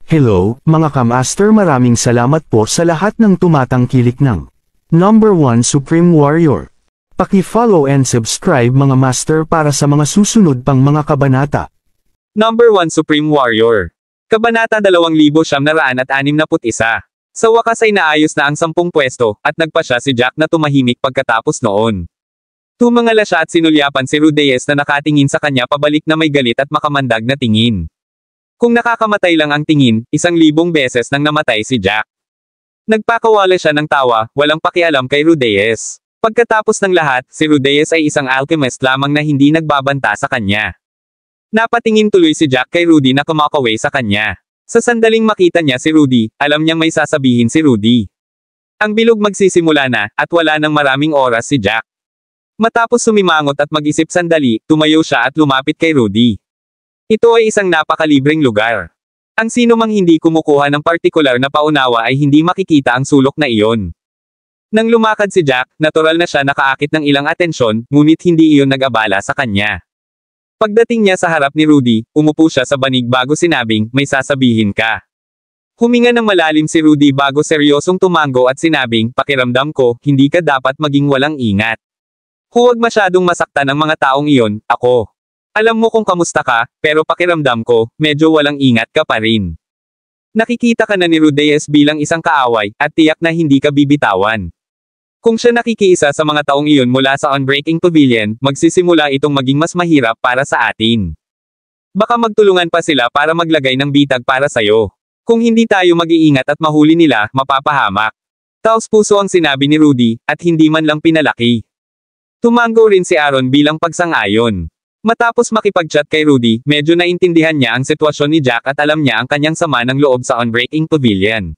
Hello, mga kamaster, maraming salamat po sa lahat ng tumatangkilik ng Number 1 Supreme Warrior. Paki-follow and subscribe mga master para sa mga susunod pang mga kabanata. Number 1 Supreme Warrior. Kabanata 2961. Sa wakas ay naayos na ang 10 pwesto, at nagpa siya si Jack na tumahimik pagkatapos noon. Tumangala siya at sinulyapan si Rudeyes na nakatingin sa kanya pabalik na may galit at makamandag na tingin. Kung nakakamatay lang ang tingin, 1,000 beses nang namatay si Jack. Nagpakawala siya ng tawa, walang pakialam kay Rudeyes. Pagkatapos ng lahat, si Rudeyes ay isang alchemist lamang na hindi nagbabanta sa kanya. Napatingin tuloy si Jack kay Rudy na kumakaway sa kanya. Sa sandaling makita niya si Rudy, alam niyang may sasabihin si Rudy. Ang bilog magsisimula na, at wala nang maraming oras si Jack. Matapos sumimangot at mag-isip sandali, tumayo siya at lumapit kay Rudy. Ito ay isang napakalibreng lugar. Ang sino mang hindi kumukuha ng partikular na paunawa ay hindi makikita ang sulok na iyon. Nang lumakad si Jack, natural na siya nakaakit ng ilang atensyon, ngunit hindi iyon nag-abala sa kanya. Pagdating niya sa harap ni Rudy, umupo siya sa banig bago sinabing, may sasabihin ka. Huminga ng malalim si Rudy bago seryosong tumango at sinabing, pakiramdam ko, hindi ka dapat maging walang ingat. Huwag masyadong masaktan ang mga taong iyon, ako. Alam mo kung kamusta ka, pero pakiramdam ko, medyo walang ingat ka pa rin. Nakikita ka na ni Rudeyes bilang isang kaaway, at tiyak na hindi ka bibitawan. Kung siya nakikiisa sa mga taong iyon mula sa Unbreaking Pavilion, magsisimula itong maging mas mahirap para sa atin. Baka magtulungan pa sila para maglagay ng bitag para sayo. Kung hindi tayo mag-iingat at mahuli nila, mapapahamak. Taos puso ang sinabi ni Rudy, at hindi man lang pinalaki. Tumango rin si Aaron bilang pagsang-ayon. Matapos makipag-chat kay Rudy, medyo naintindihan niya ang sitwasyon ni Jack at alam niya ang kanyang sama ng loob sa Unbreaking Pavilion.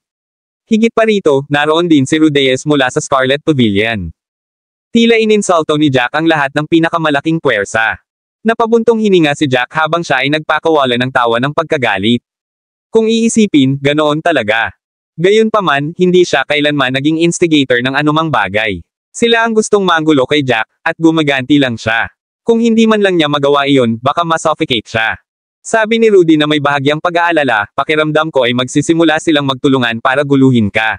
Higit pa rito, naroon din si Rudeyes mula sa Scarlet Pavilion. Tila ininsulto ni Jack ang lahat ng pinakamalaking puwersa. Napabuntong hininga si Jack habang siya ay nagpakawala ng tawa ng pagkagalit. Kung iisipin, ganoon talaga. Gayunpaman, hindi siya kailanman naging instigator ng anumang bagay. Sila ang gustong manggulo kay Jack, at gumaganti lang siya. Kung hindi man lang niya magawa iyon, baka masuffocate siya. Sabi ni Rudy na may bahagyang pag-aalala, pakiramdam ko ay magsisimula silang magtulungan para guluhin ka.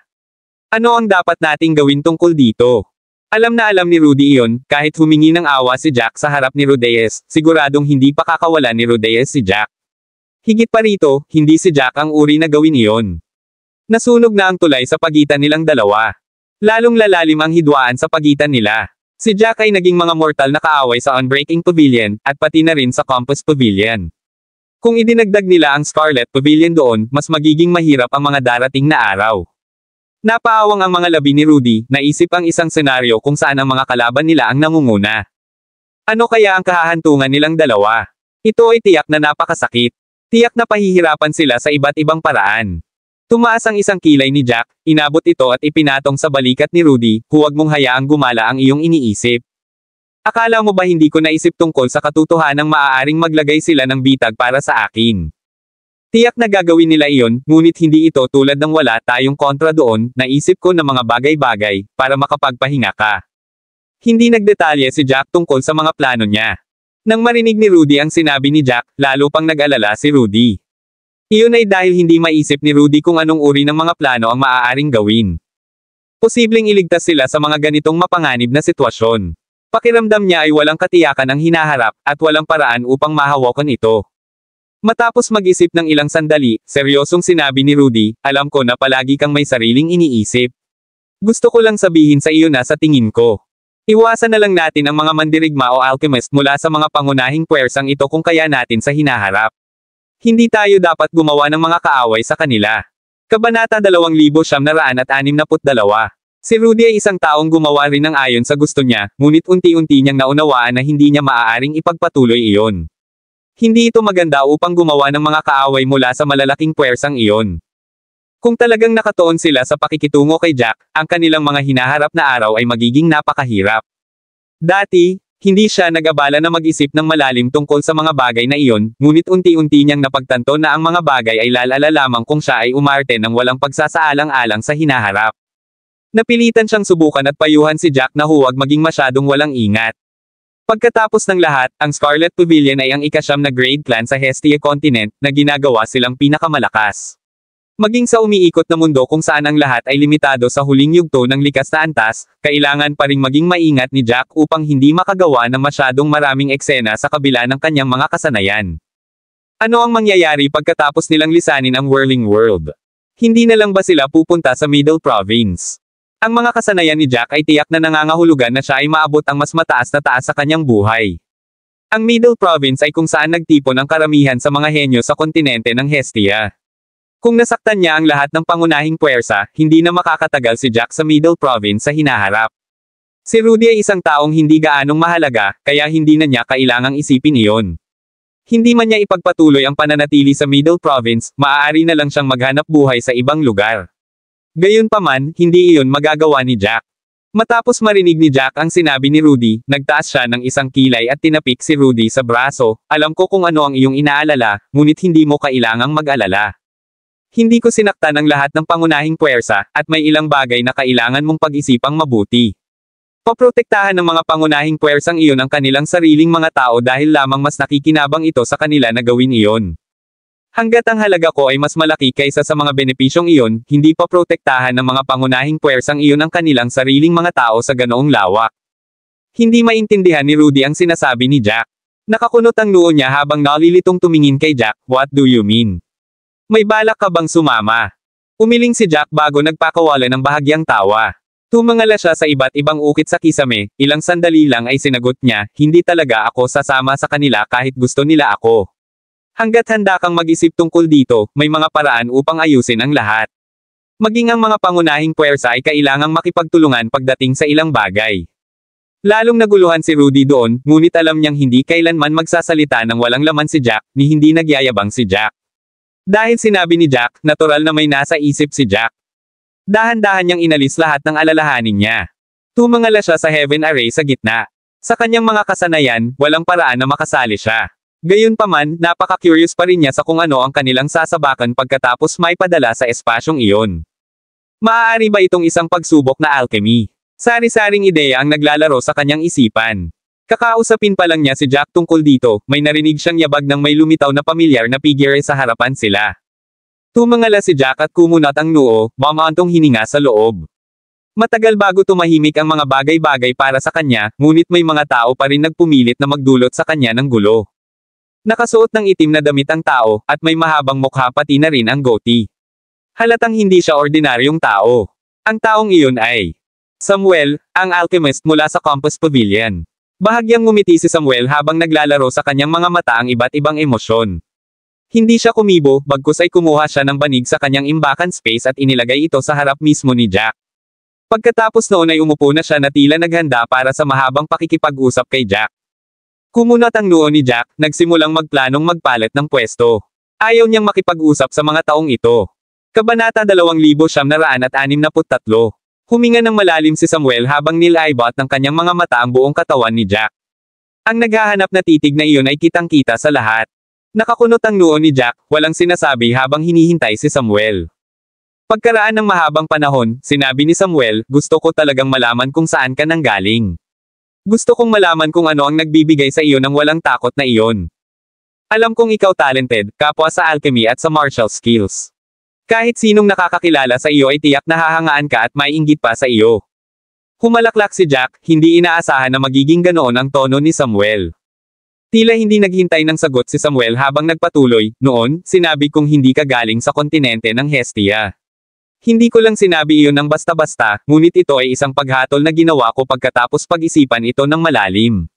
Ano ang dapat nating gawin tungkol dito? Alam na alam ni Rudy iyon, kahit humingi ng awa si Jack sa harap ni Rudeyes, siguradong hindi pakakawala ni Rudeyes si Jack. Higit pa rito, hindi si Jack ang uri na gawin iyon. Nasunog na ang tulay sa pagitan nilang dalawa. Lalong lalalim ang hidwaan sa pagitan nila. Si Jack ay naging mga mortal na kaaway sa Unbreaking Pavilion, at pati na rin sa Compass Pavilion. Kung idinagdag nila ang Scarlet Pavilion doon, mas magiging mahirap ang mga darating na araw. Napaawang ang mga labi ni Rudy, naisip ang isang senaryo kung saan ang mga kalaban nila ang nangunguna. Ano kaya ang kahahantungan nilang dalawa? Ito ay tiyak na napakasakit. Tiyak na pahihirapan sila sa iba't ibang paraan. Tumaas ang isang kilay ni Jack, inabot ito at ipinatong sa balikat ni Rudy, huwag mong hayaang gumala ang iyong iniisip. Akala mo ba hindi ko naisip tungkol sa katotohanang maaaring maglagay sila ng bitag para sa akin? Tiyak na gagawin nila iyon, ngunit hindi ito tulad ng wala tayong kontra doon, naisip ko na mga bagay-bagay, para makapagpahinga ka. Hindi nagdetalye si Jack tungkol sa mga plano niya. Nang marinig ni Rudy ang sinabi ni Jack, lalo pang nag-alala si Rudy. Iyon ay dahil hindi maisip ni Rudy kung anong uri ng mga plano ang maaaring gawin. Posibleng iligtas sila sa mga ganitong mapanganib na sitwasyon. Pakiramdam niya ay walang katiyakan ang hinaharap, at walang paraan upang mahawakan ito. Matapos mag-isip ng ilang sandali, seryosong sinabi ni Rudy, alam ko na palagi kang may sariling iniisip. Gusto ko lang sabihin sa iyo na sa tingin ko. Iwasan na lang natin ang mga mandirigma o alchemist mula sa mga pangunahing puwersang ito kung kaya natin sa hinaharap. Hindi tayo dapat gumawa ng mga kaaway sa kanila. Kabanata 2962. Si Rudy ay isang taong gumawa rin ng ayon sa gusto niya, ngunit unti-unti niyang naunawaan na hindi niya maaaring ipagpatuloy iyon. Hindi ito maganda upang gumawa ng mga kaaway mula sa malalaking puwersang iyon. Kung talagang nakatuon sila sa pakikitungo kay Jack, ang kanilang mga hinaharap na araw ay magiging napakahirap. Dati, hindi siya nag-abala na mag-isip ng malalim tungkol sa mga bagay na iyon, ngunit unti-unti niyang napagtanto na ang mga bagay ay lalala lamang kung siya ay umarte ng walang pagsasaalang-alang sa hinaharap. Napilitan siyang subukan at payuhan si Jack na huwag maging masyadong walang ingat. Pagkatapos ng lahat, ang Scarlet Pavilion ay ang ika-9 na grade clan sa Hestia Continent, na ginagawa silang pinakamalakas. Maging sa umiikot na mundo kung saan ang lahat ay limitado sa huling yugto ng likas na antas, kailangan pa ring maging maingat ni Jack upang hindi makagawa ng masyadong maraming eksena sa kabila ng kanyang mga kasanayan. Ano ang mangyayari pagkatapos nilang lisanin ang Whirling World? Hindi na lang ba sila pupunta sa Middle Province? Ang mga kasanayan ni Jack ay tiyak na nangangahulugan na siya ay maabot ang mas mataas na taas sa kanyang buhay. Ang Middle Province ay kung saan nagtipon ang karamihan sa mga henyo sa kontinente ng Hestia. Kung nasaktan niya ang lahat ng pangunahing puwersa, hindi na makakatagal si Jack sa Middle Province sa hinaharap. Si Rudy ay isang taong hindi gaanong mahalaga, kaya hindi na niya kailangang isipin iyon. Hindi man niya ipagpatuloy ang pananatili sa Middle Province, maaari na lang siyang maghanap buhay sa ibang lugar. Gayunpaman, hindi iyon magagawa ni Jack. Matapos marinig ni Jack ang sinabi ni Rudy, nagtaas siya ng isang kilay at tinapik si Rudy sa braso. Alam ko kung ano ang iyong inaalala, ngunit hindi mo kailangang mag-alala. Hindi ko sinaktan ang lahat ng pangunahing puwersa, at may ilang bagay na kailangan mong pag-isipang mabuti. Poprotektahan ng mga pangunahing puwersang iyon ang kanilang sariling mga tao dahil lamang mas nakikinabang ito sa kanila na gawin iyon. Hanggat ang halaga ko ay mas malaki kaysa sa mga benepisyong iyon, hindi pa protektahan ng mga pangunahing puwersang iyon ang kanilang sariling mga tao sa ganoong lawak. Hindi maintindihan ni Rudy ang sinasabi ni Jack. Nakakunot ang noo niya habang nalilitong tumingin kay Jack. What do you mean? May balak ka bang sumama? Umiling si Jack bago nagpakawala ng bahagyang tawa. Tumangala siya sa iba't ibang ukit sa kisame, ilang sandali lang ay sinagot niya, hindi talaga ako sasama sa kanila kahit gusto nila ako. Hanggat handa kang mag-isip tungkol dito, may mga paraan upang ayusin ang lahat. Maging ang mga pangunahing puwersa ay kailangang makipagtulungan pagdating sa ilang bagay. Lalong naguluhan si Rudy doon, ngunit alam niyang hindi kailanman magsasalita ng walang laman si Jack, ni hindi nagyayabang si Jack. Dahil sinabi ni Jack, natural na may nasa isip si Jack. Dahan-dahan niyang inalis lahat ng alalahanin niya. Tumangala siya sa heaven array sa gitna. Sa kanyang mga kasanayan, walang paraan na makasali siya. Gayunpaman, napaka-curious pa rin niya sa kung ano ang kanilang sasabakan pagkatapos may padala sa espasyong iyon. Maaari ba itong isang pagsubok na alchemy? Sari-saring ideya ang naglalaro sa kanyang isipan. Kakausapin pa lang niya si Jack tungkol dito, may narinig siyang yabag ng may lumitaw na pamilyar na figure sa harapan sila. Tumangala si Jack at kumunat ang noo, mamantong hininga sa loob. Matagal bago tumahimik ang mga bagay-bagay para sa kanya, ngunit may mga tao pa rin nagpumilit na magdulot sa kanya ng gulo. Nakasuot ng itim na damit ang tao, at may mahabang mukha pati na rin ang goatee. Halatang hindi siya ordinaryong tao. Ang taong iyon ay Samuel, ang alchemist mula sa Compass Pavilion. Bahagyang ngumiti si Samuel habang naglalaro sa kanyang mga mata ang iba't ibang emosyon. Hindi siya kumibo, bagkus ay kumuha siya ng banig sa kanyang imbakan space at inilagay ito sa harap mismo ni Jack. Pagkatapos noon ay umupo na siya na tila naghanda para sa mahabang pakikipag-usap kay Jack. Kumunat ang noo ni Jack, nagsimulang magplanong magpalit ng pwesto. Ayaw niyang makipag-usap sa mga taong ito. Kabanata 2963. Huminga ng malalim si Samuel habang nilaybot ng kanyang mga mata ang buong katawan ni Jack. Ang naghahanap na titig na iyon ay kitang-kita sa lahat. Nakakunot ang noo ni Jack, walang sinasabi habang hinihintay si Samuel. Pagkaraan ng mahabang panahon, sinabi ni Samuel, gusto ko talagang malaman kung saan ka nanggaling. Gusto kong malaman kung ano ang nagbibigay sa iyo ng walang takot na iyon. Alam kong ikaw talented, kapwa sa alchemy at sa martial skills. Kahit sinong nakakakilala sa iyo ay tiyak na hahangaan ka at may inggit pa sa iyo. Humalaklak si Jack, hindi inaasahan na magiging ganoon ang tono ni Samuel. Tila hindi naghintay ng sagot si Samuel habang nagpatuloy, noon, sinabi kong hindi ka galing sa kontinente ng Hestia. Hindi ko lang sinabi iyon ng basta-basta, ngunit ito ay isang paghatol na ginawa ko pagkatapos pag-isipan ito ng malalim.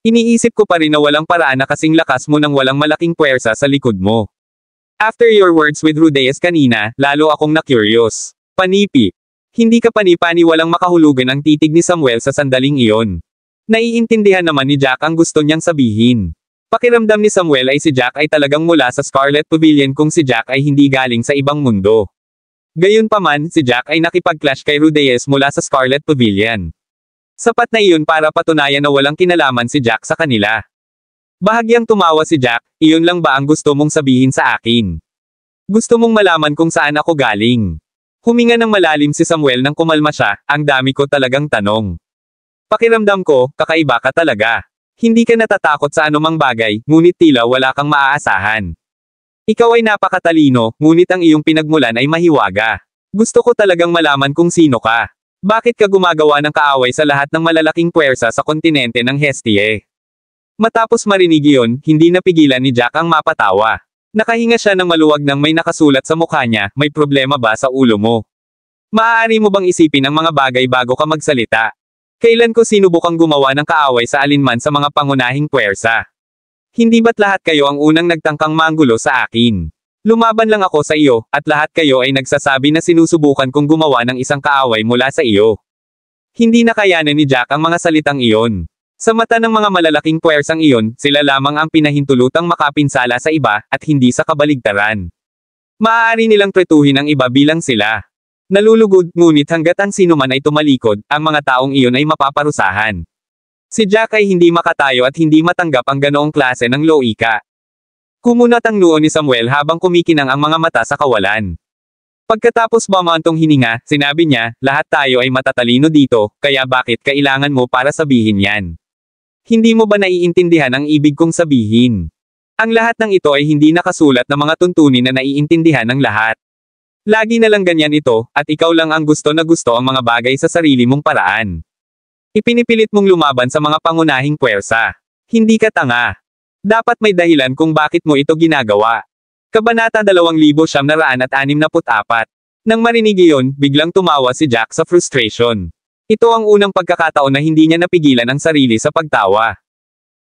Iniisip ko pa rin na walang paraan na kasing lakas mo ng walang malaking puwersa sa likod mo. After your words with Rudeus kanina, lalo akong na-curious. Panipi. Hindi ka panipani walang makahulugan ang titig ni Samuel sa sandaling iyon. Naiintindihan naman ni Jack ang gusto niyang sabihin. Pakiramdam ni Samuel ay si Jack ay talagang mula sa Scarlet Pavilion kung si Jack ay hindi galing sa ibang mundo. Gayunpaman, si Jack ay nakipag-clash kay Rudeus mula sa Scarlet Pavilion. Sapat na iyon para patunayan na walang kinalaman si Jack sa kanila. Bahagyang tumawa si Jack, iyon lang ba ang gusto mong sabihin sa akin? Gusto mong malaman kung saan ako galing? Huminga ng malalim si Samuel nang kumalma siya, ang dami ko talagang tanong. Pakiramdam ko, kakaiba ka talaga. Hindi ka natatakot sa anumang bagay, ngunit tila wala kang maaasahan. Ikaw ay napakatalino, ngunit ang iyong pinagmulan ay mahiwaga. Gusto ko talagang malaman kung sino ka. Bakit ka gumagawa ng kaaway sa lahat ng malalaking puwersa sa kontinente ng Hestie? Matapos marinig iyon, hindi napigilan ni Jack ang mapatawa. Nakahinga siya ng maluwag nang may nakasulat sa mukha niya, may problema ba sa ulo mo? Maaari mo bang isipin ang mga bagay bago ka magsalita? Kailan ko sinubukang gumawa ng kaaway sa alinman sa mga pangunahing puwersa? Hindi ba't lahat kayo ang unang nagtangkang manggulo sa akin? Lumaban lang ako sa iyo, at lahat kayo ay nagsasabi na sinusubukan kong gumawa ng isang kaaway mula sa iyo. Hindi nakayanan ni Jack ang mga salitang iyon. Sa mata ng mga malalaking puwersang iyon, sila lamang ang pinahintulutang makapinsala sa iba, at hindi sa kabaligtaran. Maaari nilang tretuhin ang iba bilang sila. Nalulugod, ngunit hanggat ang sinuman ay tumalikod, ang mga taong iyon ay mapaparusahan. Si Jack ay hindi makatayo at hindi matanggap ang ganoong klase ng loika. Kumunat ang noo ni Samuel habang kumikinang ang mga mata sa kawalan. Pagkatapos bumantong hininga, sinabi niya, lahat tayo ay matatalino dito, kaya bakit kailangan mo para sabihin yan? Hindi mo ba naiintindihan ang ibig kong sabihin? Ang lahat ng ito ay hindi nakasulat na mga tuntunin na naiintindihan ng lahat. Lagi na lang ganyan ito, at ikaw lang ang gusto ang mga bagay sa sarili mong paraan. Ipinipilit mong lumaban sa mga pangunahing puwersa. Hindi ka tanga. Dapat may dahilan kung bakit mo ito ginagawa. Kabanata 2964. Nang marinig iyon, biglang tumawa si Jack sa frustration. Ito ang unang pagkakataon na hindi niya napigilan ang sarili sa pagtawa.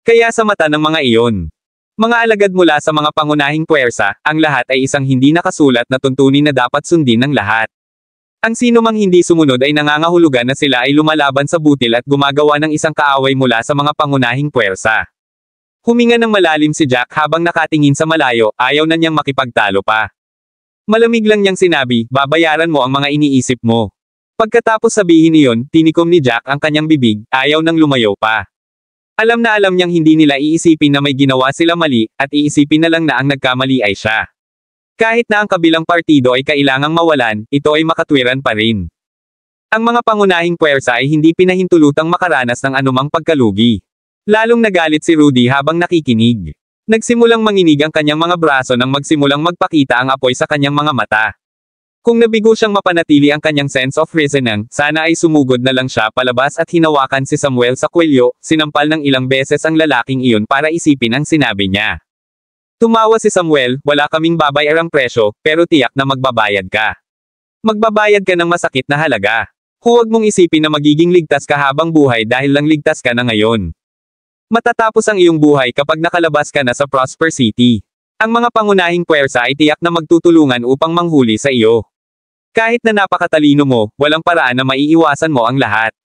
Kaya sa mata ng mga iyon, mga alagad mula sa mga pangunahing puwersa, ang lahat ay isang hindi nakasulat na tuntunin na dapat sundin ng lahat. Ang sino mang hindi sumunod ay nangangahulugan na sila ay lumalaban sa butil at gumagawa ng isang kaaway mula sa mga pangunahing puwersa. Huminga ng malalim si Jack habang nakatingin sa malayo, ayaw na niyang makipagtalo pa. Malamig lang niyang sinabi, babayaran mo ang mga iniisip mo. Pagkatapos sabihin iyon, tinikom ni Jack ang kanyang bibig, ayaw nang lumayo pa. Alam na alam niyang hindi nila iisipin na may ginawa sila mali, at iisipin na lang na ang nagkamali ay siya. Kahit na ang kabilang partido ay kailangang mawalan, ito ay makatwiran pa rin. Ang mga pangunahing puwersa ay hindi pinahintulutang makaranas ng anumang pagkalugi. Lalong nagalit si Rudy habang nakikinig. Nagsimulang manginig ang kanyang mga braso nang magsimulang magpakita ang apoy sa kanyang mga mata. Kung nabigo siyang mapanatili ang kanyang sense of reasoning, sana ay sumugod na lang siya palabas at hinawakan si Samuel sa kwelyo, sinampal ng ilang beses ang lalaking iyon para isipin ang sinabi niya. Tumawa si Samuel, wala kaming babayarang presyo, pero tiyak na magbabayad ka. Magbabayad ka ng masakit na halaga. Huwag mong isipin na magiging ligtas ka habang buhay dahil lang ligtas ka na ngayon. Matatapos ang iyong buhay kapag nakalabas ka na sa Prosper City. Ang mga pangunahing puwersa ay tiyak na magtutulungan upang manghuli sa iyo. Kahit na napakatalino mo, walang paraan na maiiwasan mo ang lahat.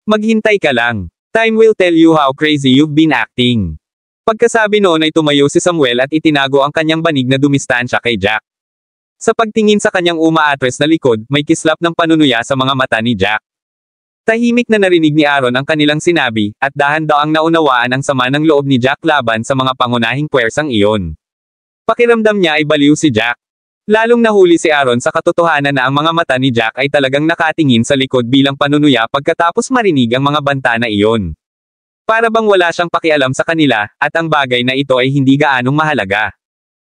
Maghintay ka lang. Time will tell you how crazy you've been acting. Pagkasabi noon ay tumayo si Samuel at itinago ang kanyang banig na dumistansya kay Jack. Sa pagtingin sa kanyang umaatres na likod, may kislap ng panunuya sa mga mata ni Jack. Tahimik na narinig ni Aaron ang kanilang sinabi, at dahan-daang naunawaan ang sama ng loob ni Jack laban sa mga pangunahing puwersang iyon. Pakiramdam niya ay baliw si Jack. Lalong nahuli si Aaron sa katotohanan na ang mga mata ni Jack ay talagang nakatingin sa likod bilang panunuya pagkatapos marinig ang mga banta na iyon. Para bang wala siyang pakialam sa kanila, at ang bagay na ito ay hindi gaanong mahalaga.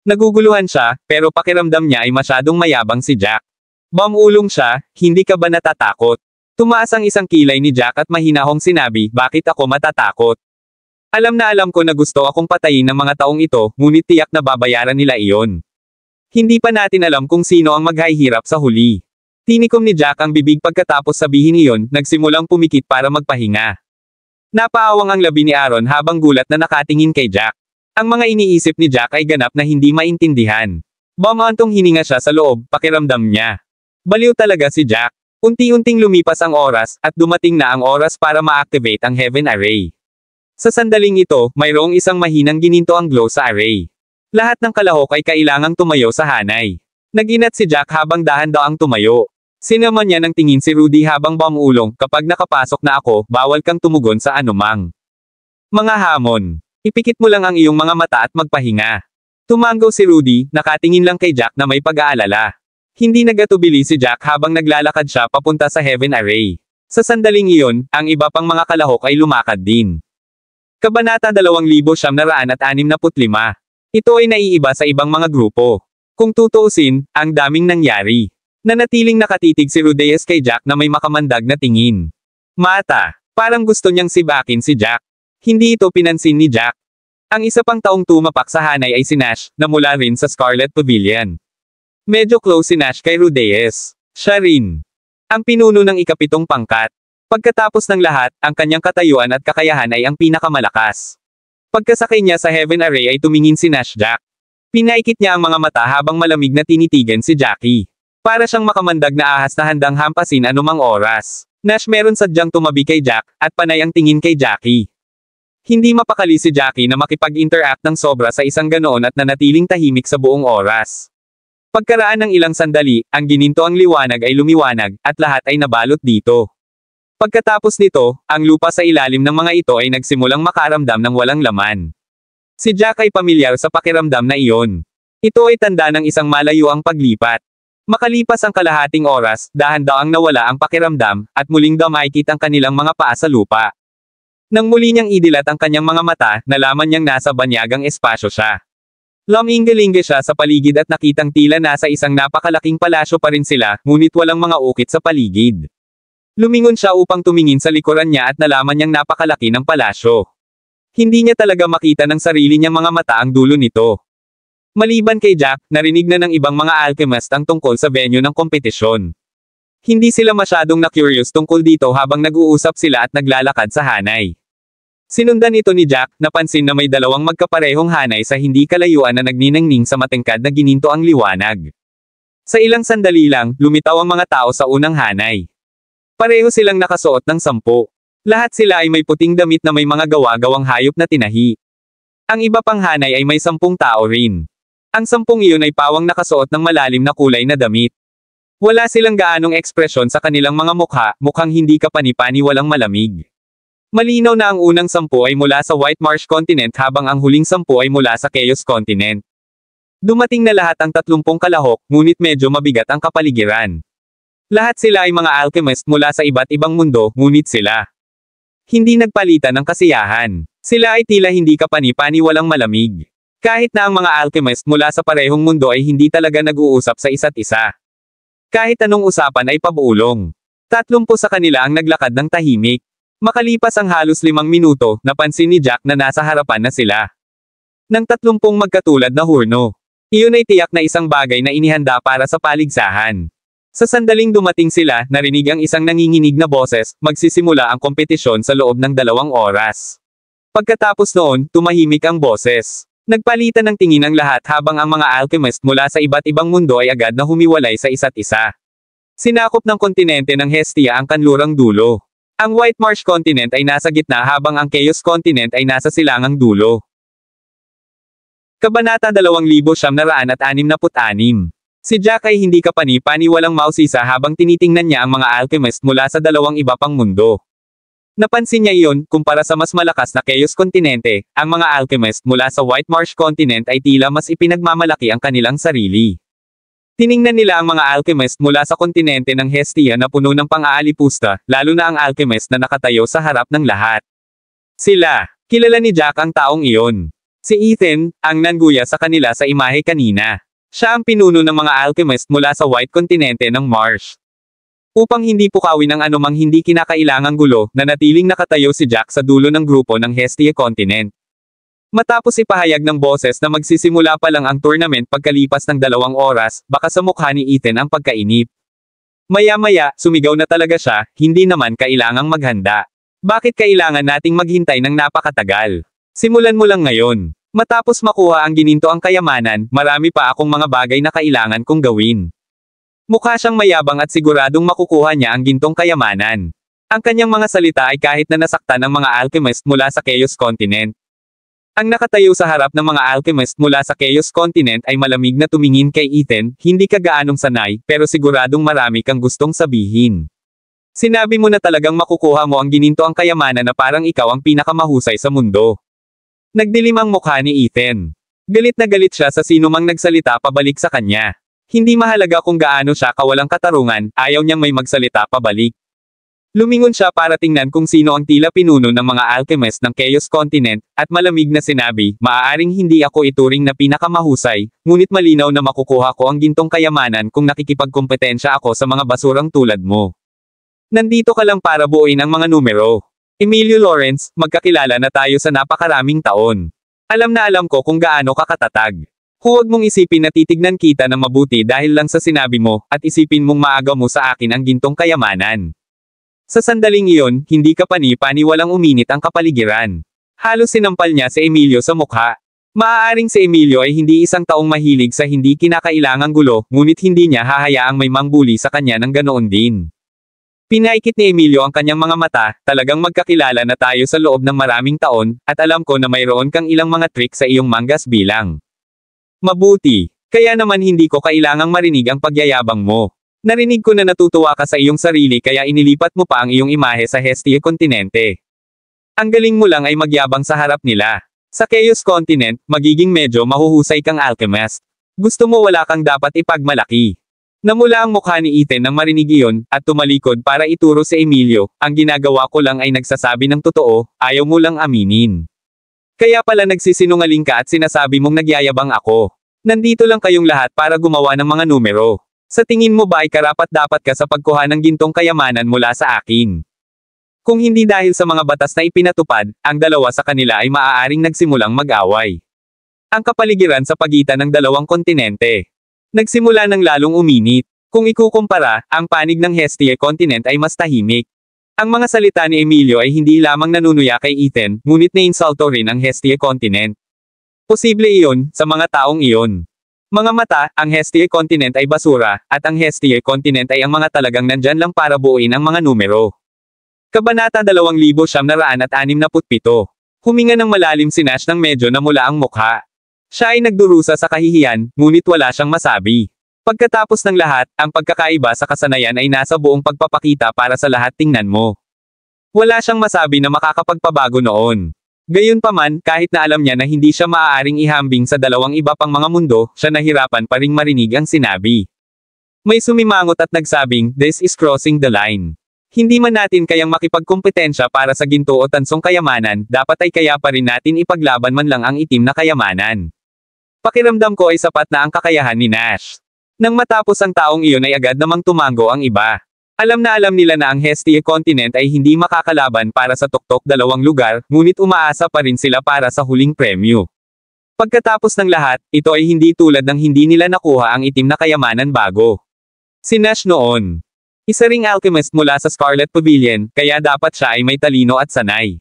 Naguguluhan siya, pero pakiramdam niya ay masyadong mayabang si Jack. Bumulong siya, hindi ka ba natatakot? Tumaas ang isang kilay ni Jack at mahinahong sinabi, bakit ako matatakot? Alam na alam ko na gusto akong patayin ng mga taong ito, ngunit tiyak na babayaran nila iyon. Hindi pa natin alam kung sino ang maghahirap sa huli. Tinikom ni Jack ang bibig pagkatapos sabihin iyon, nagsimulang pumikit para magpahinga. Napaawang ang labi ni Aaron habang gulat na nakatingin kay Jack. Ang mga iniisip ni Jack ay ganap na hindi maintindihan. Bumantong hininga siya sa loob, pakiramdam niya. Baliw talaga si Jack. Unti-unting lumipas ang oras, at dumating na ang oras para ma-activate ang Heaven Array. Sa sandaling ito, mayroong isang mahinang gininto ang glow sa array. Lahat ng kalahok ay kailangang tumayo sa hanay. Naginat si Jack habang dahan-daang tumayo. Sinaman niya ng tingin si Rudy habang bumulong, kapag nakapasok na ako, bawal kang tumugon sa anumang mga hamon. Ipikit mo lang ang iyong mga mata at magpahinga. Tumanggaw si Rudy, nakatingin lang kay Jack na may pag-aalala. Hindi nagatubili si Jack habang naglalakad siya papunta sa Heaven Array. Sa sandaling iyon, ang iba pang mga kalahok ay lumakad din. Kabanata 2965. Ito ay naiiba sa ibang mga grupo. Kung tutuusin, ang daming nangyari. Nanatiling nakatitig si Rudeyes kay Jack na may makamandag na tingin. Mata. Parang gusto niyang sibakin si Jack. Hindi ito pinansin ni Jack. Ang isa pang taong tumapak sa hanay ay si Nash, na mula rin sa Scarlet Pavilion. Medyo close si Nash kay Rudeyes. Siya rin ang pinuno ng ikapitong pangkat. Pagkatapos ng lahat, ang kanyang katayuan at kakayahan ay ang pinakamalakas. Pagkasakay niya sa Heaven Array ay tumingin si Nash Jack. Pinaikit niya ang mga mata habang malamig na tinitigan si Jackie. Para siyang makamandag na ahas na handang hampasin anumang oras. Nash meron sadyang tumabi kay Jack, at panay ang tingin kay Jackie. Hindi mapakali si Jackie na makipag-interact ng sobra sa isang ganoon at nanatiling tahimik sa buong oras. Pagkaraan ng ilang sandali, ang ginintoang liwanag ay lumiwanag, at lahat ay nabalot dito. Pagkatapos nito, ang lupa sa ilalim ng mga ito ay nagsimulang makaramdam ng walang laman. Si Jack ay pamilyar sa pakiramdam na iyon. Ito ay tanda ng isang malayuang paglipat. Makalipas ang kalahating oras, dahan-daang nawala ang pakiramdam, at muling damakit ang kanilang mga paa sa lupa. Nang muli niyang idilat ang kanyang mga mata, nalaman niyang nasa banyagang espasyo siya. Lumingalinga siya sa paligid at nakitang tila nasa isang napakalaking palasyo pa rin sila, ngunit walang mga ukit sa paligid. Lumingon siya upang tumingin sa likuran niya at nalaman niyang napakalaki ng palasyo. Hindi niya talaga makita ng sarili niyang mga mata ang dulo nito. Maliban kay Jack, narinig na ng ibang mga alchemist ang tungkol sa venue ng kompetisyon. Hindi sila masyadong na-curious tungkol dito habang nag-uusap sila at naglalakad sa hanay. Sinundan ito ni Jack, napansin na may dalawang magkaparehong hanay sa hindi kalayuan na nagniningning sa matingkad na gininto ang liwanag. Sa ilang sandali lang, lumitaw ang mga tao sa unang hanay. Pareho silang nakasuot ng 10. Lahat sila ay may puting damit na may mga gawa-gawang hayop na tinahi. Ang iba pang hanay ay may 10 tao rin. Ang 10 iyon ay pawang nakasuot ng malalim na kulay na damit. Wala silang gaanong ekspresyon sa kanilang mga mukha, mukhang hindi kapani-paniwalang malamig. Malinaw na ang unang 10 ay mula sa White Marsh Continent habang ang huling 10 ay mula sa Chaos Continent. Dumating na lahat ang 30 kalahok, ngunit medyo mabigat ang kapaligiran. Lahat sila ay mga alchemist mula sa iba't ibang mundo, ngunit sila hindi nagpalitan ng kasiyahan. Sila ay tila hindi kapani-paniwalang malamig. Kahit na ang mga alchemist mula sa parehong mundo ay hindi talaga nag-uusap sa isa't isa. Kahit anong usapan ay pabulong. 30 sa kanila ang naglakad ng tahimik. Makalipas ang halos 5 minuto, napansin ni Jack na nasa harapan na sila ng 30 magkatulad na hurno. Iyon ay tiyak na isang bagay na inihanda para sa paligsahan. Sa sandaling dumating sila, narinig ang isang nanginginig na boses, magsisimula ang kompetisyon sa loob ng 2 oras. Pagkatapos noon, tumahimik ang boses. Nagpalitan ng tingin ang lahat habang ang mga alchemist mula sa iba't ibang mundo ay agad na humiwalay sa isa't isa. Sinakop ng kontinente ng Hestia ang kanlurang dulo. Ang White Marsh Continent ay nasa gitna habang ang Chaos Continent ay nasa silangang dulo. Kabanata 2966. Si Jack ay hindi kapani-paniwalang mausisa habang tinitingnan niya ang mga alchemist mula sa 2 iba pang mundo. Napansin niya iyon, kumpara sa mas malakas na Chaos Continente, ang mga alchemist mula sa White Marsh Continent ay tila mas ipinagmamalaki ang kanilang sarili. Tiningnan nila ang mga alchemist mula sa kontinente ng Hestia na puno ng pang-aalipusta, lalo na ang alchemist na nakatayo sa harap ng lahat. Sila, kilala ni Jack ang taong iyon. Si Ethan, ang nanguya sa kanila sa imahe kanina. Siya ang pinuno ng mga alchemist mula sa White Continente ng Marsh. Upang hindi pukawin ang anumang hindi kinakailangang gulo, nanatiling nakatayo si Jack sa dulo ng grupo ng Hestia Continent. Matapos ipahayag ng boses na magsisimula pa lang ang tournament pagkalipas ng 2 oras, baka sa mukha ni Ethan ang pagkainip. Maya-maya, sumigaw na talaga siya, hindi naman kailangang maghanda. Bakit kailangan nating maghintay ng napakatagal? Simulan mo lang ngayon. Matapos makuha ang gininto ang kayamanan, marami pa akong mga bagay na kailangan kong gawin. Mukha siyang mayabang at siguradong makukuha niya ang gintong kayamanan. Ang kanyang mga salita ay kahit na nasaktan ng mga alchemist mula sa Chaos Continent. Ang nakatayo sa harap ng mga alchemist mula sa Chaos Continent ay malamig na tumingin kay Ethan, hindi ka gaanong sanay, pero siguradong marami kang gustong sabihin. Sinabi mo na talagang makukuha mo ang gininto ang kayamanan na parang ikaw ang pinakamahusay sa mundo. Nagdilim ang mukha ni Ethan. Galit na galit siya sa sinumang nagsalita pabalik sa kanya. Hindi mahalaga kung gaano siya kawalang katarungan, ayaw niyang may magsalita pabalik. Lumingon siya para tingnan kung sino ang tila pinuno ng mga alchemist ng Chaos Continent, at malamig na sinabi, maaaring hindi ako ituring na pinakamahusay, ngunit malinaw na makukuha ko ang gintong kayamanan kung nakikipagkompetensya ako sa mga basurang tulad mo. Nandito ka lang para buuin ang mga numero. Emilio Lawrence, magkakilala na tayo sa napakaraming taon. Alam na alam ko kung gaano ka katatag. Huwag mong isipin na titignan kita ng mabuti dahil lang sa sinabi mo, at isipin mong maaga mo sa akin ang gintong kayamanan. Sa sandaling iyon, hindi ka pani-paniwalang uminit ang kapaligiran. Halos sinampal niya si Emilio sa mukha. Maaaring si Emilio ay hindi isang taong mahilig sa hindi kinakailangang gulo, ngunit hindi niya hahayaang may mangbuli sa kanya ng ganoon din. Pinaikit ni Emilio ang kanyang mga mata, talagang magkakilala na tayo sa loob ng maraming taon, at alam ko na mayroon kang ilang mga trick sa iyong manggas bilang. Mabuti. Kaya naman hindi ko kailangang marinig ang pagyayabang mo. Narinig ko na natutuwa ka sa iyong sarili kaya inilipat mo pa ang iyong imahe sa Hestia Continente. Ang galing mo lang ay magyabang sa harap nila. Sa Chaos Continent, magiging medyo mahuhusay kang alchemist. Gusto mo wala kang dapat ipagmalaki. Namula ang mukha ni Ethan nang marinig iyon, at tumalikod para ituro si Emilio, ang ginagawa ko lang ay nagsasabi ng totoo, ayaw mo lang aminin. Kaya pala nagsisinungaling ka at sinasabi mong nagyayabang ako. Nandito lang kayong lahat para gumawa ng mga numero. Sa tingin mo ba ay karapat-dapat ka sa pagkuha ng gintong kayamanan mula sa akin? Kung hindi dahil sa mga batas na ipinatupad, ang dalawa sa kanila ay maaaring nagsimulang mag-away. Ang kapaligiran sa pagitan ng dalawang kontinente. Nagsimula ng lalong uminit. Kung ikukumpara, ang panig ng Hestia Continent ay mas tahimik. Ang mga salita ni Emilio ay hindi lamang nanunuya kay Ethan, ngunit na-insulto rin ang Hestia Continent. Posible iyon, sa mga taong iyon. Mga mata, ang Hestia Continent ay basura, at ang Hestia Continent ay ang mga talagang nandyan lang para buuin ang mga numero. Kabanata 2967. Huminga ng malalim si Nash ng medyo namula ang mukha. Siya ay nagdurusa sa kahihiyan, ngunit wala siyang masabi. Pagkatapos ng lahat, ang pagkakaiba sa kasanayan ay nasa buong pagpapakita para sa lahat tingnan mo. Wala siyang masabi na makakapagpabago noon. Gayunpaman, kahit na alam niya na hindi siya maaaring ihambing sa dalawang iba pang mga mundo, siya nahirapan pa ring marinig ang sinabi. May sumimangot at nagsabing, this is crossing the line. Hindi man natin kayang makipagkompetensya para sa ginto o tansong kayamanan, dapat ay kaya pa rin natin ipaglaban man lang ang itim na kayamanan. Pakiramdam ko ay sapat na ang kakayahan ni Nash. Nang matapos ang taong iyon ay agad namang tumango ang iba. Alam na alam nila na ang Hestia Continent ay hindi makakalaban para sa tuktok dalawang lugar, ngunit umaasa pa rin sila para sa huling premyo. Pagkatapos ng lahat, ito ay hindi tulad ng hindi nila nakuha ang itim na kayamanan bago. Si Nash noon. Isa ring alchemist mula sa Scarlet Pavilion, kaya dapat siya ay may talino at sanay.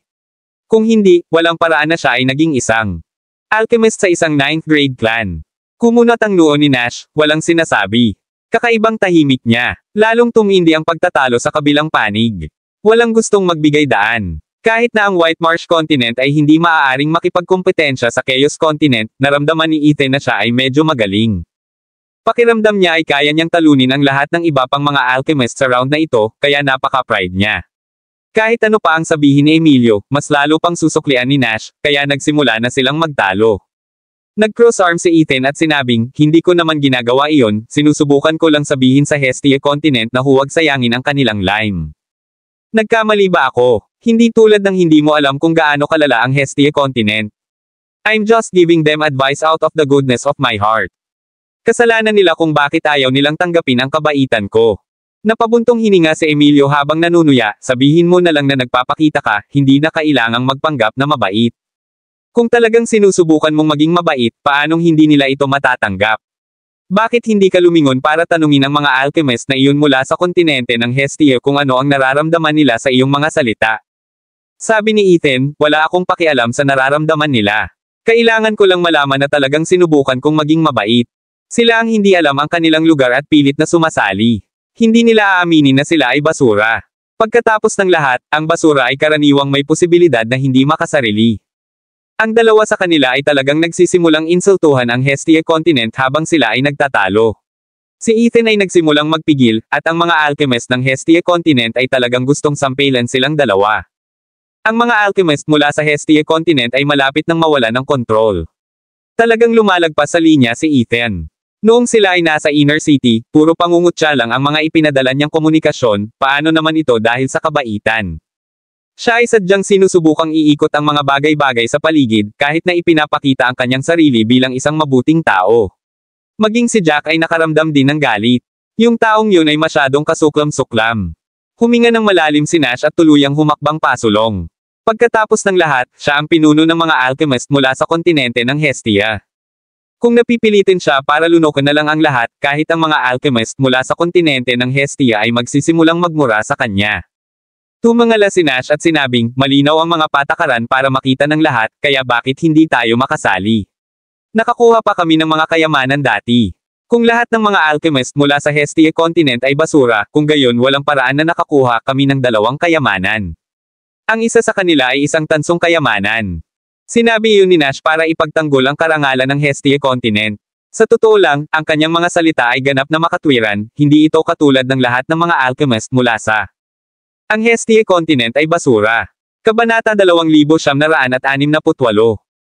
Kung hindi, walang paraan na siya ay naging isang alchemist sa isang 9th grade clan. Kumunat ang noo ni Nash, walang sinasabi. Kakaibang tahimik niya. Lalong tumindi ang pagtatalo sa kabilang panig. Walang gustong magbigay daan. Kahit na ang White Marsh Continent ay hindi maaaring makipagkompetensya sa Chaos Continent, naramdaman ni Ethan na siya ay medyo magaling. Pakiramdam niya ay kaya niyang talunin ang lahat ng iba pang mga alchemists sa round na ito, kaya napaka-pride niya. Kahit ano pa ang sabihin ni Emilio, mas lalo pang susuklian ni Nash, kaya nagsimula na silang magtalo. Nag-cross arm si Ethan at sinabing, hindi ko naman ginagawa iyon, sinusubukan ko lang sabihin sa Hestia Continent na huwag sayangin ang kanilang lime. Nagkamali ba ako? Hindi tulad ng hindi mo alam kung gaano kalala ang Hestia Continent. I'm just giving them advice out of the goodness of my heart. Kasalanan nila kung bakit ayaw nilang tanggapin ang kabaitan ko. Napabuntong hininga si Emilio habang nanunuya, sabihin mo na lang na nagpapakita ka, hindi na kailangang magpanggap na mabait. Kung talagang sinusubukan mong maging mabait, paanong hindi nila ito matatanggap? Bakit hindi ka lumingon para tanungin ang mga alchemist na iyon mula sa kontinente ng Hestia kung ano ang nararamdaman nila sa iyong mga salita? Sabi ni Ethan, wala akong pakialam sa nararamdaman nila. Kailangan ko lang malaman na talagang sinubukan kong maging mabait. Sila ang hindi alam ang kanilang lugar at pilit na sumasali. Hindi nila aaminin na sila ay basura. Pagkatapos ng lahat, ang basura ay karaniwang may posibilidad na hindi makasarili. Ang dalawa sa kanila ay talagang nagsisimulang insultuhan ang Hestia Continent habang sila ay nagtatalo. Si Ethan ay nagsimulang magpigil, at ang mga alchemist ng Hestia Continent ay talagang gustong sampilan silang dalawa. Ang mga alchemist mula sa Hestia Continent ay malapit nang mawala ng kontrol. Talagang lumalagpas sa linya si Ethan. Noong sila ay nasa inner city, puro pangungutya lang ang mga ipinadala niyang komunikasyon, paano naman ito dahil sa kabaitan. Siya ay sadyang sinusubukang iikot ang mga bagay-bagay sa paligid, kahit na ipinapakita ang kanyang sarili bilang isang mabuting tao. Maging si Jack ay nakaramdam din ng galit. Yung taong yun ay masyadong kasuklam-suklam. Huminga ng malalim si Nash at tuluyang humakbang pasulong. Pagkatapos ng lahat, siya ang pinuno ng mga alchemist mula sa kontinente ng Hestia. Kung napipilitin siya para lunukin na lang ang lahat, kahit ang mga alchemist mula sa kontinente ng Hestia ay magsisimulang magmura sa kanya. Tumangala si Nash at sinabing, malinaw ang mga patakaran para makita ng lahat, kaya bakit hindi tayo makasali? Nakakuha pa kami ng mga kayamanan dati. Kung lahat ng mga alchemist mula sa Hestia continent ay basura, kung gayon walang paraan na nakakuha kami ng dalawang kayamanan. Ang isa sa kanila ay isang tansong kayamanan. Sinabi iyon ni Nash para ipagtanggol ang karangalan ng Hestia continent. Sa totoo lang, ang kanyang mga salita ay ganap na makatwiran, hindi ito katulad ng lahat ng mga alchemist mula sa ang Hestia continent ay basura. Kabanata 2968.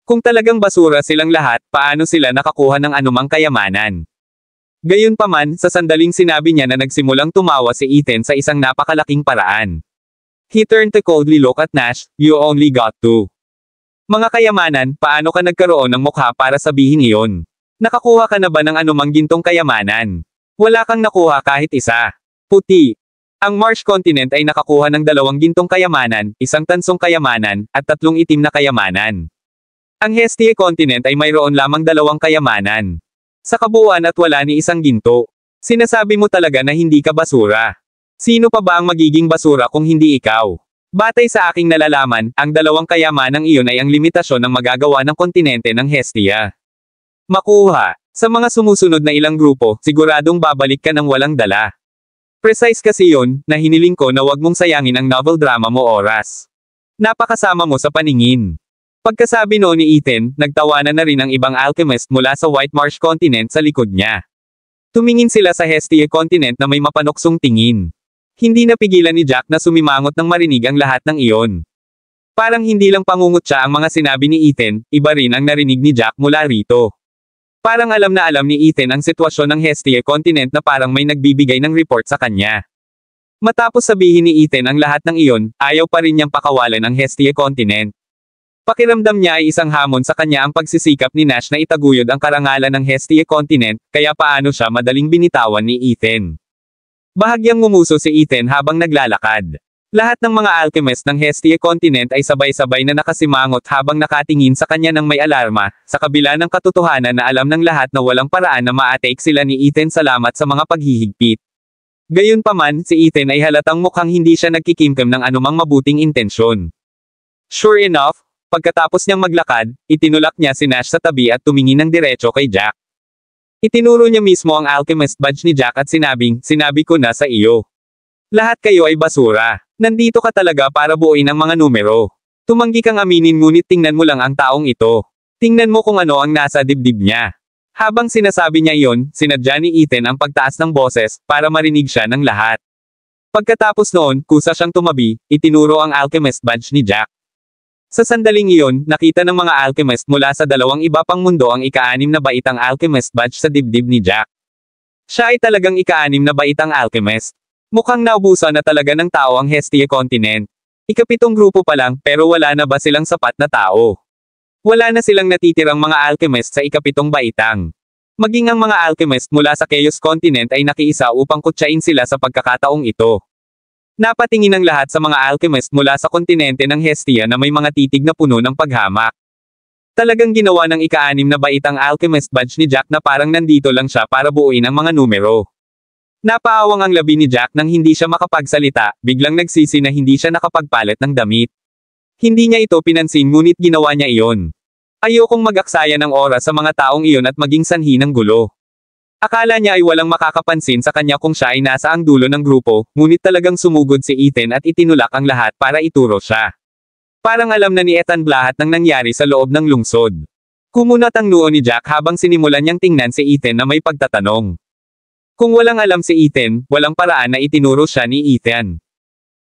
Kung talagang basura silang lahat, paano sila nakakuha ng anumang kayamanan? Gayunpaman, sa sandaling sinabi niya na nagsimulang tumawa si Ethan sa isang napakalaking paraan. He turned to coldly look at Nash, you only got two. Mga kayamanan, paano ka nagkaroon ng mukha para sabihin iyon? Nakakuha ka na ba ng anumang gintong kayamanan? Wala kang nakuha kahit isa. Puti. Ang Marsh continent ay nakakuha ng 2 gintong kayamanan, 1 tansong kayamanan, at 3 itim na kayamanan. Ang Hestia continent ay mayroon lamang 2 kayamanan. Sa kabuuan at wala ni 1 ginto. Sinasabi mo talaga na hindi ka basura. Sino pa ba ang magiging basura kung hindi ikaw? Batay sa aking nalalaman, ang 2 kayamanang iyon ay ang limitasyon ng magagawa ng kontinente ng Hestia. Makuha. Sa mga sumusunod na ilang grupo, siguradong babalik ka ng walang dala. Precise kasi yun, na hiniling ko na wag mong sayangin ang novel drama mo oras. Napakasama mo sa paningin. Pagkasabi noon ni Ethan, nagtawanan na rin ang ibang alchemist mula sa White Marsh continent sa likod niya. Tumingin sila sa Hestia continent na may mapanuksong tingin. Hindi napigilan ni Jack na sumimangot nang marinig ang lahat ng iyon. Parang hindi lang pangungutya ang mga sinabi ni Ethan, iba rin ang narinig ni Jack mula rito. Parang alam na alam ni Ethan ang sitwasyon ng Hestia continent na parang may nagbibigay ng report sa kanya. Matapos sabihin ni Ethan ang lahat ng iyon, ayaw pa rin niyang pakawalan ang Hestia continent. Pakiramdam niya ay isang hamon sa kanya ang pagsisikap ni Nash na itaguyod ang karangalan ng Hestia continent, kaya paano siya madaling binitawan ni Ethan. Bahagyang ngumuso si Ethan habang naglalakad. Lahat ng mga alchemist ng Hestia continent ay sabay-sabay na nakasimangot habang nakatingin sa kanya ng may alarma, sa kabila ng katotohanan na alam ng lahat na walang paraan na ma-take sila ni Ethan salamat sa mga paghihigpit. Gayunpaman, si Ethan ay halatang mukhang hindi siya nagkikimkim ng anumang mabuting intensyon. Sure enough, pagkatapos niyang maglakad, itinulak niya si Nash sa tabi at tumingin ng diretso kay Jack. Itinuro niya mismo ang alchemist badge ni Jack at sinabing, sinabi ko na sa iyo. Lahat kayo ay basura. Nandito ka talaga para buuin ang mga numero. Tumanggi kang aminin ngunit tingnan mo lang ang taong ito. Tingnan mo kung ano ang nasa dibdib niya. Habang sinasabi niya iyon, sinadya ni Ethan ang pagtaas ng boses, para marinig siya ng lahat. Pagkatapos noon, kusa siyang tumabi, itinuro ang alchemist badge ni Jack. Sa sandaling iyon, nakita ng mga alchemist mula sa 2 iba pang mundo ang ika-6 na baitang alchemist badge sa dibdib ni Jack. Siya ay talagang ika-6 na baitang alchemist. Mukhang naubusan na talaga ng tao ang Hestia continent. Ika-7 grupo pa lang, pero wala na ba silang sapat na tao? Wala na silang natitirang mga alchemist sa ika-7 baitang. Maging ang mga alchemist mula sa Chaos continent ay nakiisa upang kutsain sila sa pagkakataong ito. Napatingin ang lahat sa mga alchemist mula sa kontinente ng Hestia na may mga titig na puno ng paghamak. Talagang ginawa ng ika-6 na baitang alchemist badge ni Jack na parang nandito lang siya para buuin ang mga numero. Napaawang ang labi ni Jack nang hindi siya makapagsalita, biglang nagsisi na hindi siya nakapagpalit ng damit. Hindi niya ito pinansin ngunit ginawa niya iyon. Ayokong mag-aksaya ng oras sa mga taong iyon at maging sanhi ng gulo. Akala niya ay walang makakapansin sa kanya kung siya ay nasa ang dulo ng grupo, ngunit talagang sumugod si Ethan at itinulak ang lahat para ituro siya. Parang alam na ni Ethan lahat ng nangyari sa loob ng lungsod. Kumunat ang noo ni Jack habang sinimulan niyang tingnan si Ethan na may pagtatanong. Kung walang alam si Ethan, walang paraan na itinuro siya ni Ethan.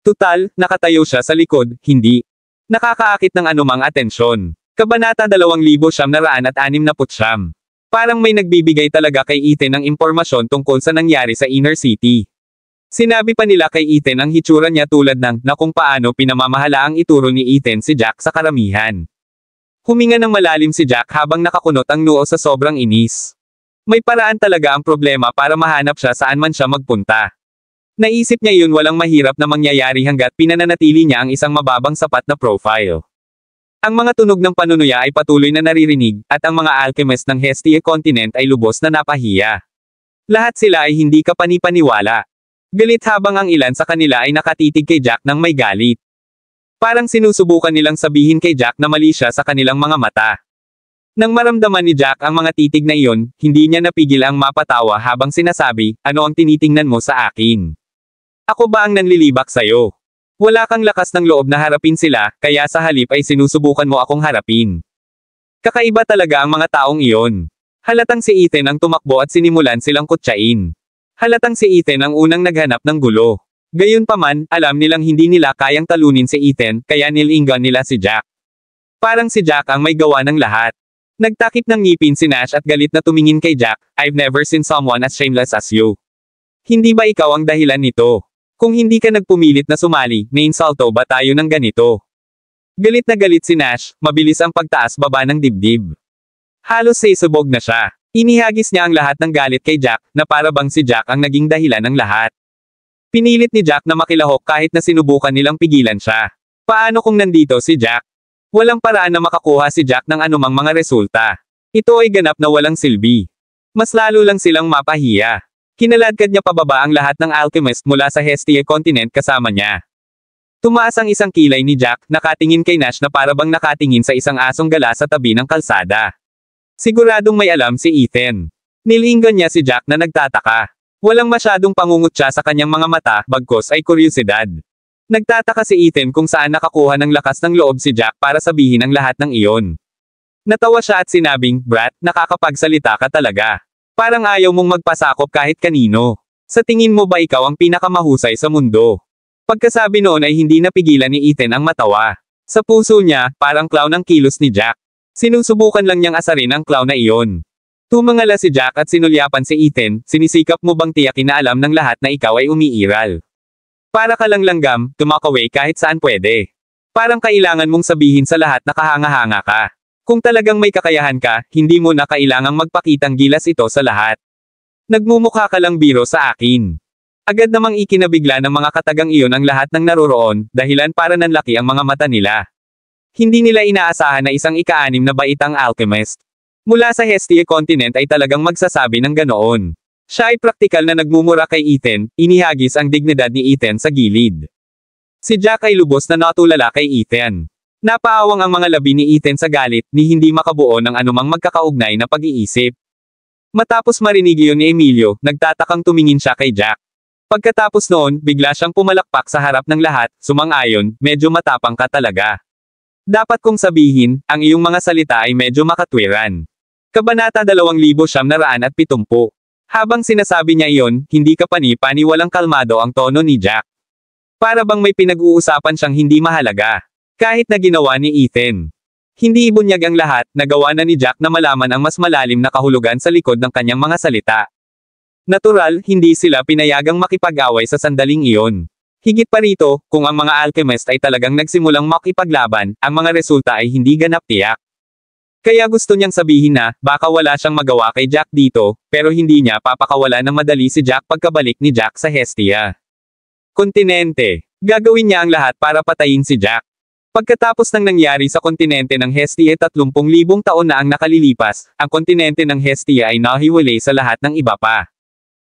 Tutal, nakatayo siya sa likod, hindi nakakaakit ng anumang atensyon. Kabanata 2969. Parang may nagbibigay talaga kay Ethan ng impormasyon tungkol sa nangyari sa Inner City. Sinabi pa nila kay Ethan ang hitsura niya tulad ng na kung paano pinamamahalaang ituro ni Ethan si Jack sa karamihan. Huminga ng malalim si Jack habang nakakunot ang noo sa sobrang inis. May paraan talaga ang problema para mahanap siya saan man siya magpunta. Naisip niya yun walang mahirap na mangyayari hanggat pinananatili niya ang isang mababang sapat na profile. Ang mga tunog ng panunuya ay patuloy na naririnig, at ang mga alchemist ng Hestia Continent ay lubos na napahiya. Lahat sila ay hindi kapani-paniwala. Galit habang ang ilan sa kanila ay nakatitig kay Jack ng may galit. Parang sinusubukan nilang sabihin kay Jack na mali siya sa kanilang mga mata. Nang maramdaman ni Jack ang mga titig na iyon, hindi niya napigil ang mapatawa habang sinasabi, ano ang tinitingnan mo sa akin? Ako ba ang nanlilibak sa'yo? Wala kang lakas ng loob na harapin sila, kaya sa halip ay sinusubukan mo akong harapin. Kakaiba talaga ang mga taong iyon. Halatang si Ethan ang tumakbo at sinimulan silang kutsain. Halatang si Ethan ang unang naghanap ng gulo. Gayunpaman, alam nilang hindi nila kayang talunin si Ethan, kaya nilingan nila si Jack. Parang si Jack ang may gawa ng lahat. Nagtakip ng ngipin si Nash at galit na tumingin kay Jack, I've never seen someone as shameless as you. Hindi ba ikaw ang dahilan nito? Kung hindi ka nagpumilit na sumali, nainsulto ba tayo ng ganito? Galit na galit si Nash, mabilis ang pagtaas-baba ng dibdib. Halos sisubog na siya. Inihagis niya ang lahat ng galit kay Jack, na para bang si Jack ang naging dahilan ng lahat. Pinilit ni Jack na makilahok kahit na sinubukan nilang pigilan siya. Paano kung nandito si Jack? Walang paraan na makakuha si Jack ng anumang mga resulta. Ito ay ganap na walang silbi. Mas lalo lang silang mapahiya. Kinaladkad niya pababa ang lahat ng alchemist mula sa Hestia Continent kasama niya. Tumaas ang isang kilay ni Jack, nakatingin kay Nash na para bang nakatingin sa isang asong gala sa tabi ng kalsada. Siguradong may alam si Ethan. Nilingon niya si Jack na nagtataka. Walang masyadong pangungutya sa kanyang mga mata, bagkos ay kuryosidad. Nagtataka si Ethan kung saan nakakuha ng lakas ng loob si Jack para sabihin ang lahat ng iyon. Natawa siya at sinabing, Brat, nakakapagsalita ka talaga. Parang ayaw mong magpasakop kahit kanino. Sa tingin mo ba ikaw ang pinakamahusay sa mundo? Pagkasabi noon ay hindi napigilan ni Ethan ang matawa. Sa puso niya, parang clown ang kilos ni Jack. Sinusubukan lang niyang asarin ang clown na iyon. Tumangala si Jack at sinulyapan si Ethan, sinisikap mo bang tiyakin na alam ng lahat na ikaw ay umiiral? Para ka lang langgam, tumakaway kahit saan pwede. Parang kailangan mong sabihin sa lahat na kahanga-hanga ka. Kung talagang may kakayahan ka, hindi mo na kailangang magpakitang gilas ito sa lahat. Nagmumukha ka lang biro sa akin. Agad namang ikinabigla ng mga katagang iyon ang lahat ng naroroon, dahilan para nanlaki ang mga mata nila. Hindi nila inaasahan na isang ika-6 na baitang alchemist mula sa Hestia Continent ay talagang magsasabi ng ganoon. Siya ay praktikal na nagmumura kay Ethan, inihagis ang dignidad ni Ethan sa gilid. Si Jack ay lubos na natulala kay Ethan. Napaawang ang mga labi ni Ethan sa galit, ni hindi makabuo ng anumang magkakaugnay na pag-iisip. Matapos marinig iyon ni Emilio, nagtatakang tumingin siya kay Jack. Pagkatapos noon, bigla siyang pumalakpak sa harap ng lahat, sumang-ayon, medyo matapang ka talaga. Dapat kong sabihin, ang iyong mga salita ay medyo makatwiran. Kabanata 2970. Habang sinasabi niya iyon, hindi kapani-paniwalang kalmado ang tono ni Jack. Para bang may pinag-uusapan siyang hindi mahalaga. Kahit na ginawa ni Ethan. Hindi ibunyag ang lahat, nagawa na ni Jack na malaman ang mas malalim na kahulugan sa likod ng kanyang mga salita. Natural, hindi sila pinayagang makipag-away sa sandaling iyon. Higit pa rito, kung ang mga alchemist ay talagang nagsimulang makipaglaban, ang mga resulta ay hindi ganap tiyak. Kaya gusto niyang sabihin na, baka wala siyang magawa kay Jack dito, pero hindi niya papakawala ng madali si Jack pagkabalik ni Jack sa Hestia Continente. Gagawin niya ang lahat para patayin si Jack. Pagkatapos ng nangyari sa kontinente ng Hestia 30,000 taon na ang nakalilipas, ang kontinente ng Hestia ay nahiwalay sa lahat ng iba pa.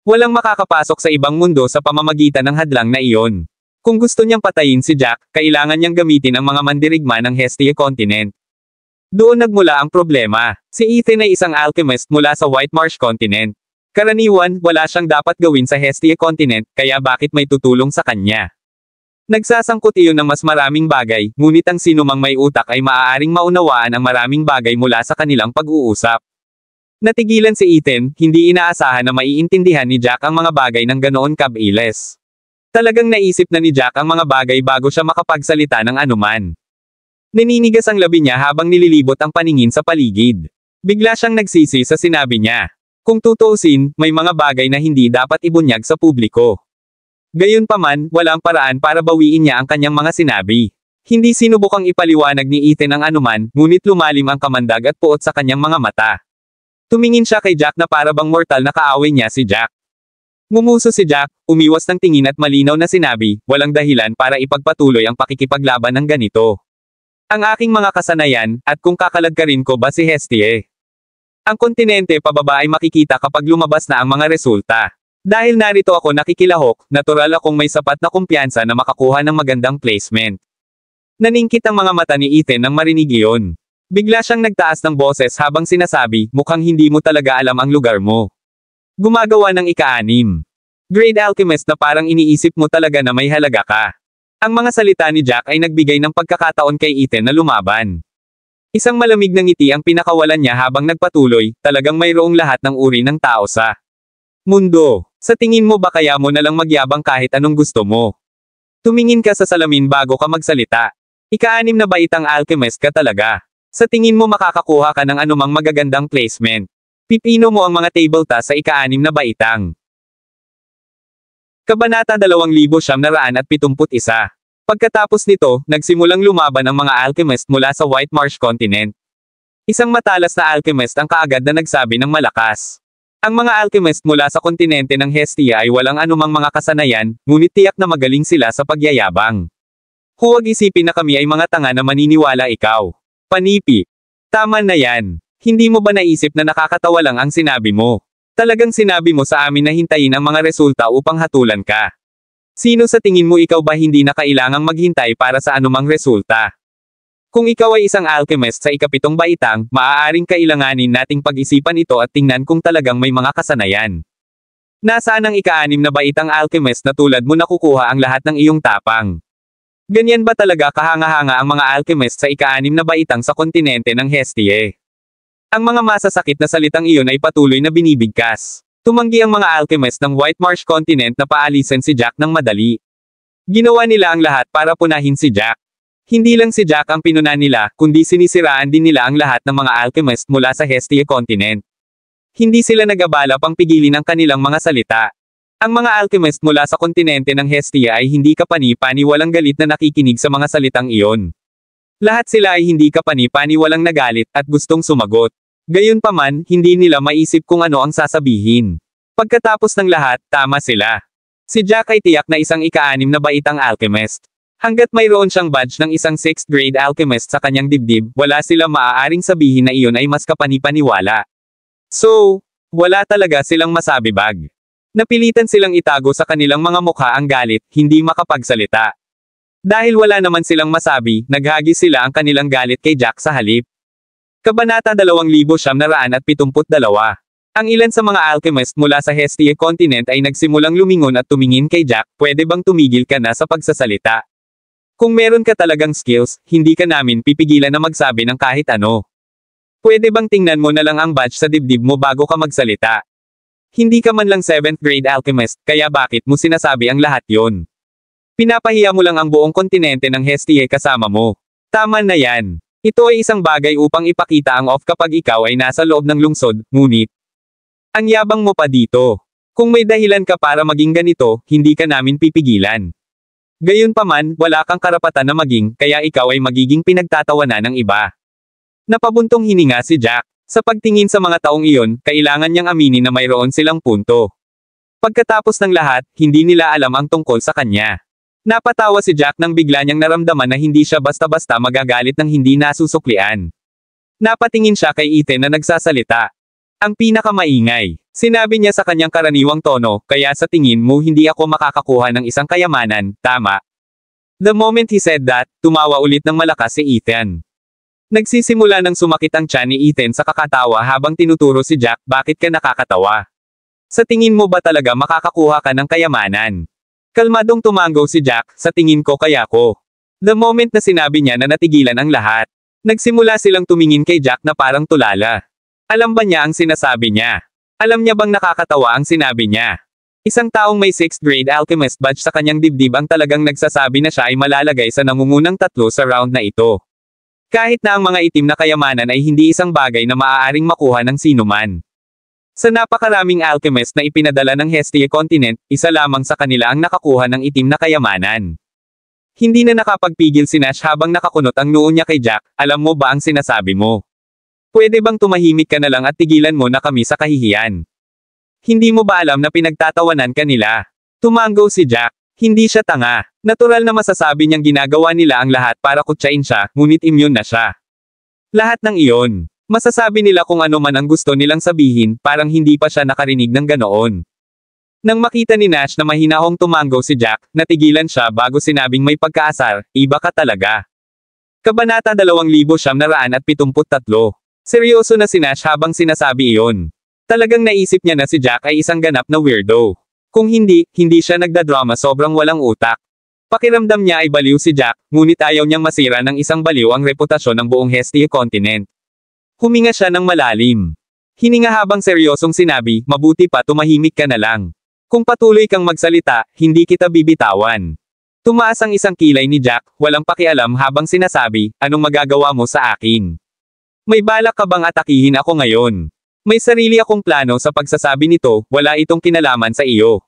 Walang makakapasok sa ibang mundo sa pamamagitan ng hadlang na iyon. Kung gusto niyang patayin si Jack, kailangan niyang gamitin ang mga mandirigma ng Hestia Continent. Doon nagmula ang problema. Si Ethan ay isang alchemist mula sa White Marsh Continent. Karaniwan, wala siyang dapat gawin sa Hestia Continent, kaya bakit may tutulong sa kanya? Nagsasangkot iyon ng mas maraming bagay, ngunit ang sinumang may utak ay maaaring maunawaan ang maraming bagay mula sa kanilang pag-uusap. Natigilan si Ethan, hindi inaasahan na maiintindihan ni Jack ang mga bagay ng ganoon kabilis. Talagang naisip na ni Jack ang mga bagay bago siya makapagsalita ng anuman. Naninigas ang labi niya habang nililibot ang paningin sa paligid. Bigla siyang nagsisi sa sinabi niya. Kung tutuusin, may mga bagay na hindi dapat ibunyag sa publiko. Gayunpaman, walang paraan para bawiin niya ang kanyang mga sinabi. Hindi sinubukang ipaliwanag ni Ethan ang anuman, ngunit lumalim ang kamandag at puot sa kanyang mga mata. Tumingin siya kay Jack na para bang mortal na kaaway niya si Jack. Ngumuso si Jack, umiwas ng tingin at malinaw na sinabi, walang dahilan para ipagpatuloy ang pakikipaglaban ng ganito. Ang aking mga kasanayan, at kung kakalagkarin ko ba si Hestie. Ang kontinente pababa ay makikita kapag lumabas na ang mga resulta. Dahil narito ako nakikilahok, natural akong may sapat na kumpiyansa na makakuha ng magandang placement. Naningkit ang mga mata ni Ethan nang marinig iyon. Bigla siyang nagtaas ng boses habang sinasabi, mukhang hindi mo talaga alam ang lugar mo. Gumagawa ng ika-6. Grade alchemist na parang iniisip mo talaga na may halaga ka. Ang mga salita ni Jack ay nagbigay ng pagkakataon kay Ethan na lumaban. Isang malamig na ngiti ang pinakawalan niya habang nagpatuloy, talagang mayroong lahat ng uri ng tao sa mundo. Sa tingin mo ba kaya mo nalang magyabang kahit anong gusto mo? Tumingin ka sa salamin bago ka magsalita. Ika-6 na baitang alchemist ka talaga. Sa tingin mo makakakuha ka ng anumang magagandang placement. Pipino mo ang mga table tasks sa ika-6 na baitang. Kabanata 2971. Pagkatapos nito, nagsimulang lumaban ang mga alchemist mula sa White Marsh Continent. Isang matalas na alchemist ang kaagad na nagsabi ng malakas. Ang mga alchemist mula sa kontinente ng Hestia ay walang anumang mga kasanayan, ngunit tiyak na magaling sila sa pagyayabang. Huwag isipin na kami ay mga tanga na maniniwala ikaw. Panipi. Tama na yan. Hindi mo ba naisip na nakakatawa lang ang sinabi mo? Talagang sinabi mo sa amin na hintayin ang mga resulta upang hatulan ka. Sino sa tingin mo ikaw ba hindi na kailangang maghintay para sa anumang resulta? Kung ikaw ay isang alchemist sa ika-7 baitang, maaaring kailanganin nating pag-isipan ito at tingnan kung talagang may mga kasanayan. Nasaan ang ika-6 na baitang alchemist na tulad mo nakukuha ang lahat ng iyong tapang? Ganyan ba talaga kahanga-hanga ang mga alchemist sa ika-6 na baitang sa kontinente ng Hestie? Ang mga masasakit na salitang iyon ay patuloy na binibigkas. Tumanggi ang mga alchemist ng White Marsh Continent na paalisin si Jack ng madali. Ginawa nila ang lahat para punahin si Jack. Hindi lang si Jack ang pinuna nila, kundi sinisiraan din nila ang lahat ng mga alchemist mula sa Hestia Continent. Hindi sila nag-abala pang pigilin ang kanilang mga salita. Ang mga alchemist mula sa kontinente ng Hestia ay hindi kapani-paniwalang galit na nakikinig sa mga salitang iyon. Lahat sila ay hindi kapani-paniwalang nagalit at gustong sumagot. Gayunpaman, hindi nila maisip kung ano ang sasabihin. Pagkatapos ng lahat, tama sila. Si Jack ay tiyak na isang ika-6 na baitang alchemist. Hanggat mayroon siyang badge ng isang 6th grade alchemist sa kanyang dibdib, wala sila maaaring sabihin na iyon ay mas kapani-paniwala. So, wala talaga silang masabibag. Napilitan silang itago sa kanilang mga mukha ang galit, hindi makapagsalita. Dahil wala naman silang masabi, naghagi sila ang kanilang galit kay Jack sa halip. Kabanata 2972. Ang ilan sa mga alchemist mula sa Hestia Continent ay nagsimulang lumingon at tumingin kay Jack, pwede bang tumigil ka na sa pagsasalita? Kung meron ka talagang skills, hindi ka namin pipigilan na magsabi ng kahit ano. Pwede bang tingnan mo na lang ang badge sa dibdib mo bago ka magsalita? Hindi ka man lang 7th grade alchemist, kaya bakit mo sinasabi ang lahat yon? Pinapahiya mo lang ang buong kontinente ng Hestia kasama mo. Tama na yan. Ito ay isang bagay upang ipakita ang off kapag ikaw ay nasa loob ng lungsod, ngunit ang yabang mo pa dito. Kung may dahilan ka para maging ganito, hindi ka namin pipigilan. Gayunpaman, wala kang karapatan na maging, kaya ikaw ay magiging pinagtatawanan ng iba. Napabuntong hininga si Jack. Sa pagtingin sa mga taong iyon, kailangan niyang aminin na mayroon silang punto. Pagkatapos ng lahat, hindi nila alam ang tungkol sa kanya. Napatawa si Jack nang bigla niyang naramdaman na hindi siya basta-basta magagalit ng hindi nasusuklian. Napatingin siya kay Ethan na nagsasalita. Ang pinakamaingay. Sinabi niya sa kanyang karaniwang tono, kaya sa tingin mo hindi ako makakakuha ng isang kayamanan, tama? The moment he said that, tumawa ulit ng malakas si Ethan. Nagsisimula ng sumakit ang tiyan ni Ethan sa kakatawa habang tinuturo si Jack, bakit ka nakakatawa? Sa tingin mo ba talaga makakakuha ka ng kayamanan? Kalmadong tumanggaw si Jack, sa tingin ko kaya ko. The moment na sinabi niya na natigilan ang lahat. Nagsimula silang tumingin kay Jack na parang tulala. Alam ba niya ang sinasabi niya? Alam niya bang nakakatawa ang sinabi niya? Isang taong may 6th grade alchemist badge sa kanyang dibdib ang talagang nagsasabi na siya ay malalagay sa nangungunang 3 sa round na ito. Kahit na ang mga itim na kayamanan ay hindi isang bagay na maaaring makuha ng sinuman. Sa napakaraming alchemist na ipinadala ng Hestia Continent, isa lamang sa kanila ang nakakuha ng itim na kayamanan. Hindi na nakapagpigil si Nash habang nakakunot ang noo niya kay Jack. Alam mo ba ang sinasabi mo? Pwede bang tumahimik ka na lang at tigilan mo na kami sa kahihiyan? Hindi mo ba alam na pinagtatawanan ka nila? Tumango si Jack. Hindi siya tanga. Natural na masasabi niyang ginagawa nila ang lahat para kutsain siya, ngunit immune na siya. Lahat ng iyon. Masasabi nila kung ano man ang gusto nilang sabihin, parang hindi pa siya nakarinig ng ganoon. Nang makita ni Nash na mahinahong tumango si Jack, natigilan siya bago sinabing may pagkaasar, iba ka talaga. Kabanata 2973. Seryoso na si Nash habang sinasabi iyon. Talagang naisip niya na si Jack ay isang ganap na weirdo. Kung hindi siya nagdadrama sobrang walang utak. Pakiramdam niya ay baliw si Jack, ngunit ayaw niyang masira ng isang baliw ang reputasyon ng buong Hestia Continent. Huminga siya ng malalim. Hininga habang seryosong sinabi, mabuti pa tumahimik ka na lang. Kung patuloy kang magsalita, hindi kita bibitawan. Tumaas ang isang kilay ni Jack, walang pakialam habang sinasabi, anong magagawa mo sa akin? May balak ka bang atakihin ako ngayon? May sarili akong plano sa pagsasabi nito, wala itong kinalaman sa iyo.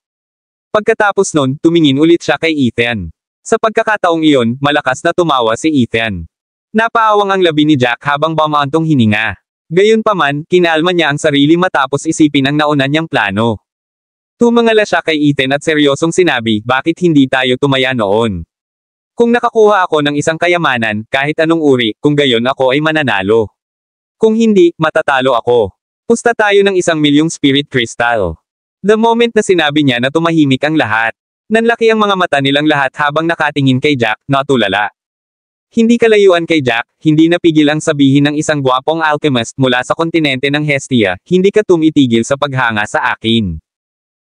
Pagkatapos nun, tumingin ulit siya kay Ethan. Sa pagkakataong iyon, malakas na tumawa si Ethan. Napaawang ang labi ni Jack habang bumaantong hininga. Gayunpaman, kinalma niya ang sarili matapos isipin ang nauna niyang plano. Tumangala siya kay Ethan at seryosong sinabi, bakit hindi tayo tumaya noon? Kung nakakuha ako ng isang kayamanan, kahit anong uri, kung gayon ako ay mananalo. Kung hindi, matatalo ako. Pusta tayo ng 1,000,000 spirit crystal. The moment na sinabi niya na tumahimik ang lahat. Nanlaki ang mga mata nilang lahat habang nakatingin kay Jack, natulala. Hindi kalayuan kay Jack, hindi napigil ang sabihin ng isang gwapong alchemist mula sa kontinente ng Hestia, hindi ka tumitigil sa paghanga sa akin.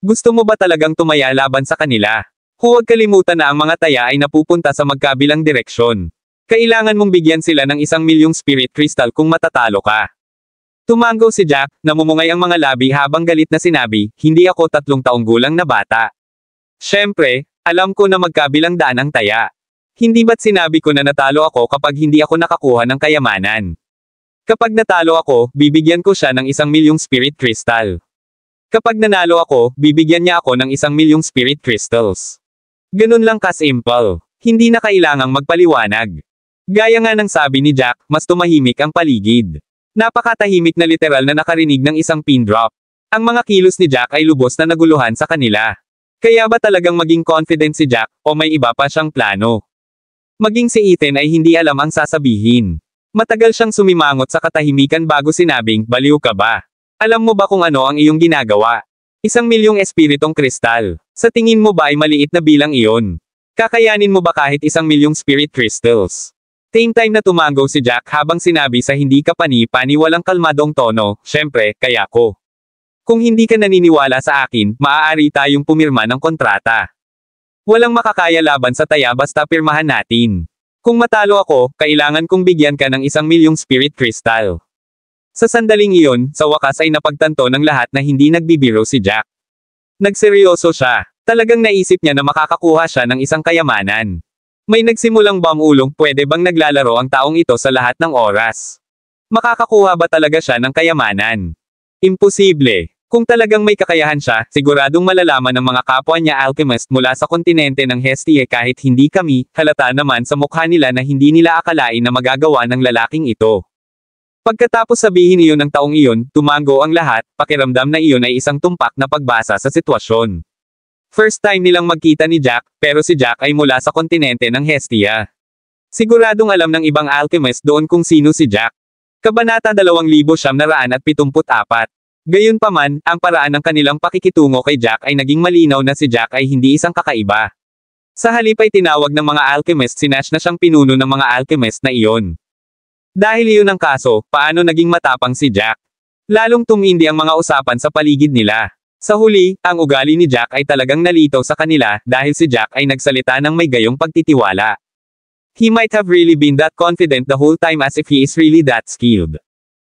Gusto mo ba talagang tumaya laban sa kanila? Huwag kalimutan na ang mga taya ay napupunta sa magkabilang direksyon. Kailangan mong bigyan sila ng 1,000,000 spirit crystal kung matatalo ka. Tumango si Jack, namumungay ang mga labi habang galit na sinabi, hindi ako 3 taong gulang na bata. Siyempre, alam ko na magkabilang daan ang taya. Hindi ba't sinabi ko na natalo ako kapag hindi ako nakakuha ng kayamanan? Kapag natalo ako, bibigyan ko siya ng 1,000,000 spirit crystal. Kapag nanalo ako, bibigyan niya ako ng 1,000,000 spirit crystals. Ganun lang kasimple. Hindi na kailangang magpaliwanag. Gaya nga ng sabi ni Jack, mas tumahimik ang paligid. Napakatahimik na literal na nakarinig ng isang pin drop. Ang mga kilos ni Jack ay lubos na naguluhan sa kanila. Kaya ba talagang maging confident si Jack, o may iba pa siyang plano? Maging si Ethan ay hindi alam ang sasabihin. Matagal siyang sumimangot sa katahimikan bago sinabing, baliw ka ba? Alam mo ba kung ano ang iyong ginagawa? 1,000,000 espiritong kristal. Sa tingin mo ba ay maliit na bilang iyon? Kakayanin mo ba kahit 1,000,000 spirit crystals? Same time na tumango si Jack habang sinabi sa hindi kapani-pani walang kalmadong tono, syempre, kaya ko. Kung hindi ka naniniwala sa akin, maaari tayong pumirma ng kontrata. Walang makakaya laban sa taya basta pirmahan natin. Kung matalo ako, kailangan kong bigyan ka ng 1,000,000 spirit crystal. Sa sandaling iyon, sa wakas ay napagtanto ng lahat na hindi nagbibiro si Jack. Nagseryoso siya. Talagang naisip niya na makakakuha siya ng isang kayamanan. May nagsimulang bamulong, pwede bang naglalaro ang taong ito sa lahat ng oras? Makakakuha ba talaga siya ng kayamanan? Imposible. Kung talagang may kakayahan siya, siguradong malalaman ng mga kapwa niya alchemist mula sa kontinente ng Hestia kahit hindi kami, halata naman sa mukha nila na hindi nila akalain na magagawa ng lalaking ito. Pagkatapos sabihin iyon ng taong iyon, tumango ang lahat, pakiramdam na iyon ay isang tumpak na pagbasa sa sitwasyon. First time nilang magkita ni Jack, pero si Jack ay mula sa kontinente ng Hestia. Siguradong alam ng ibang alchemist doon kung sino si Jack. Kabanata 2974. Gayunpaman, ang paraan ng kanilang pakikitungo kay Jack ay naging malinaw na si Jack ay hindi isang kakaiba. Sa halip ay tinawag ng mga alchemist si Nash na siyang pinuno ng mga alchemist na iyon. Dahil iyon ang kaso, paano naging matapang si Jack? Lalong tumindi ang mga usapan sa paligid nila. Sa huli, ang ugali ni Jack ay talagang nalitaw sa kanila dahil si Jack ay nagsalita ng may gayong pagtitiwala. He might have really been that confident the whole time as if he is really that skilled.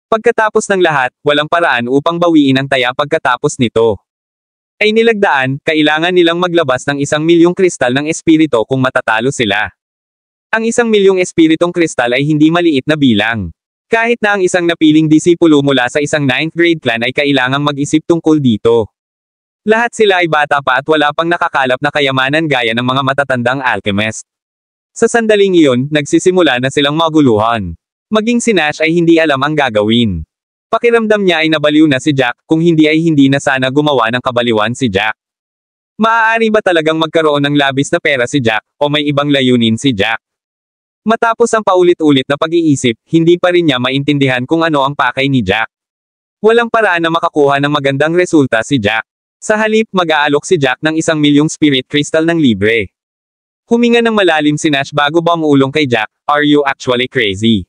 Pagkatapos ng lahat, walang paraan upang bawiin ang taya pagkatapos nito. Ay nilagdaan, kailangan nilang maglabas ng 1,000,000 kristal ng espirito kung matatalo sila. Ang 1,000,000 espiritong kristal ay hindi maliit na bilang. Kahit na ang isang napiling disipulo mula sa isang 9th grade clan ay kailangang mag-isip tungkol dito. Lahat sila ay bata pa at wala pang nakakalap na kayamanan gaya ng mga matatandang alchemist. Sa sandaling iyon, nagsisimula na silang maguluhan. Maging si Nash ay hindi alam ang gagawin. Pakiramdam niya ay nabaliw na si Jack, kung hindi ay hindi na sana gumawa ng kabaliwan si Jack. Maaari ba talagang magkaroon ng labis na pera si Jack, o may ibang layunin si Jack? Matapos ang paulit-ulit na pag-iisip, hindi pa rin niya maintindihan kung ano ang pakay ni Jack. Walang paraan na makakuha ng magandang resulta si Jack. Sa halip, mag-aalok si Jack ng 1,000,000 spirit crystal ng libre. Huminga ng malalim si Nash bago bumulong kay Jack, "Are you actually crazy?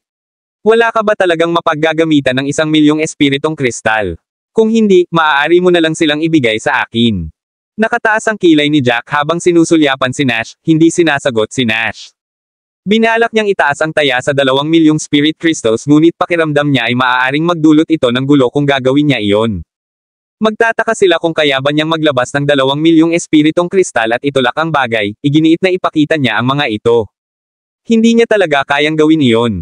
Wala ka ba talagang mapaggagamitan ng 1,000,000 espiritong kristal? Kung hindi, maaari mo na lang silang ibigay sa akin." Nakataas ang kilay ni Jack habang sinusulyapan si Nash, hindi sinasagot si Nash. Binalak niyang itaas ang taya sa 2,000,000 spirit crystals ngunit pakiramdam niya ay maaaring magdulot ito ng gulo kung gagawin niya iyon. Magtataka sila kung kaya ba niyang maglabas ng 2,000,000 espiritong kristal at itulak ang bagay, iginiit na ipakita niya ang mga ito. Hindi niya talaga kayang gawin iyon.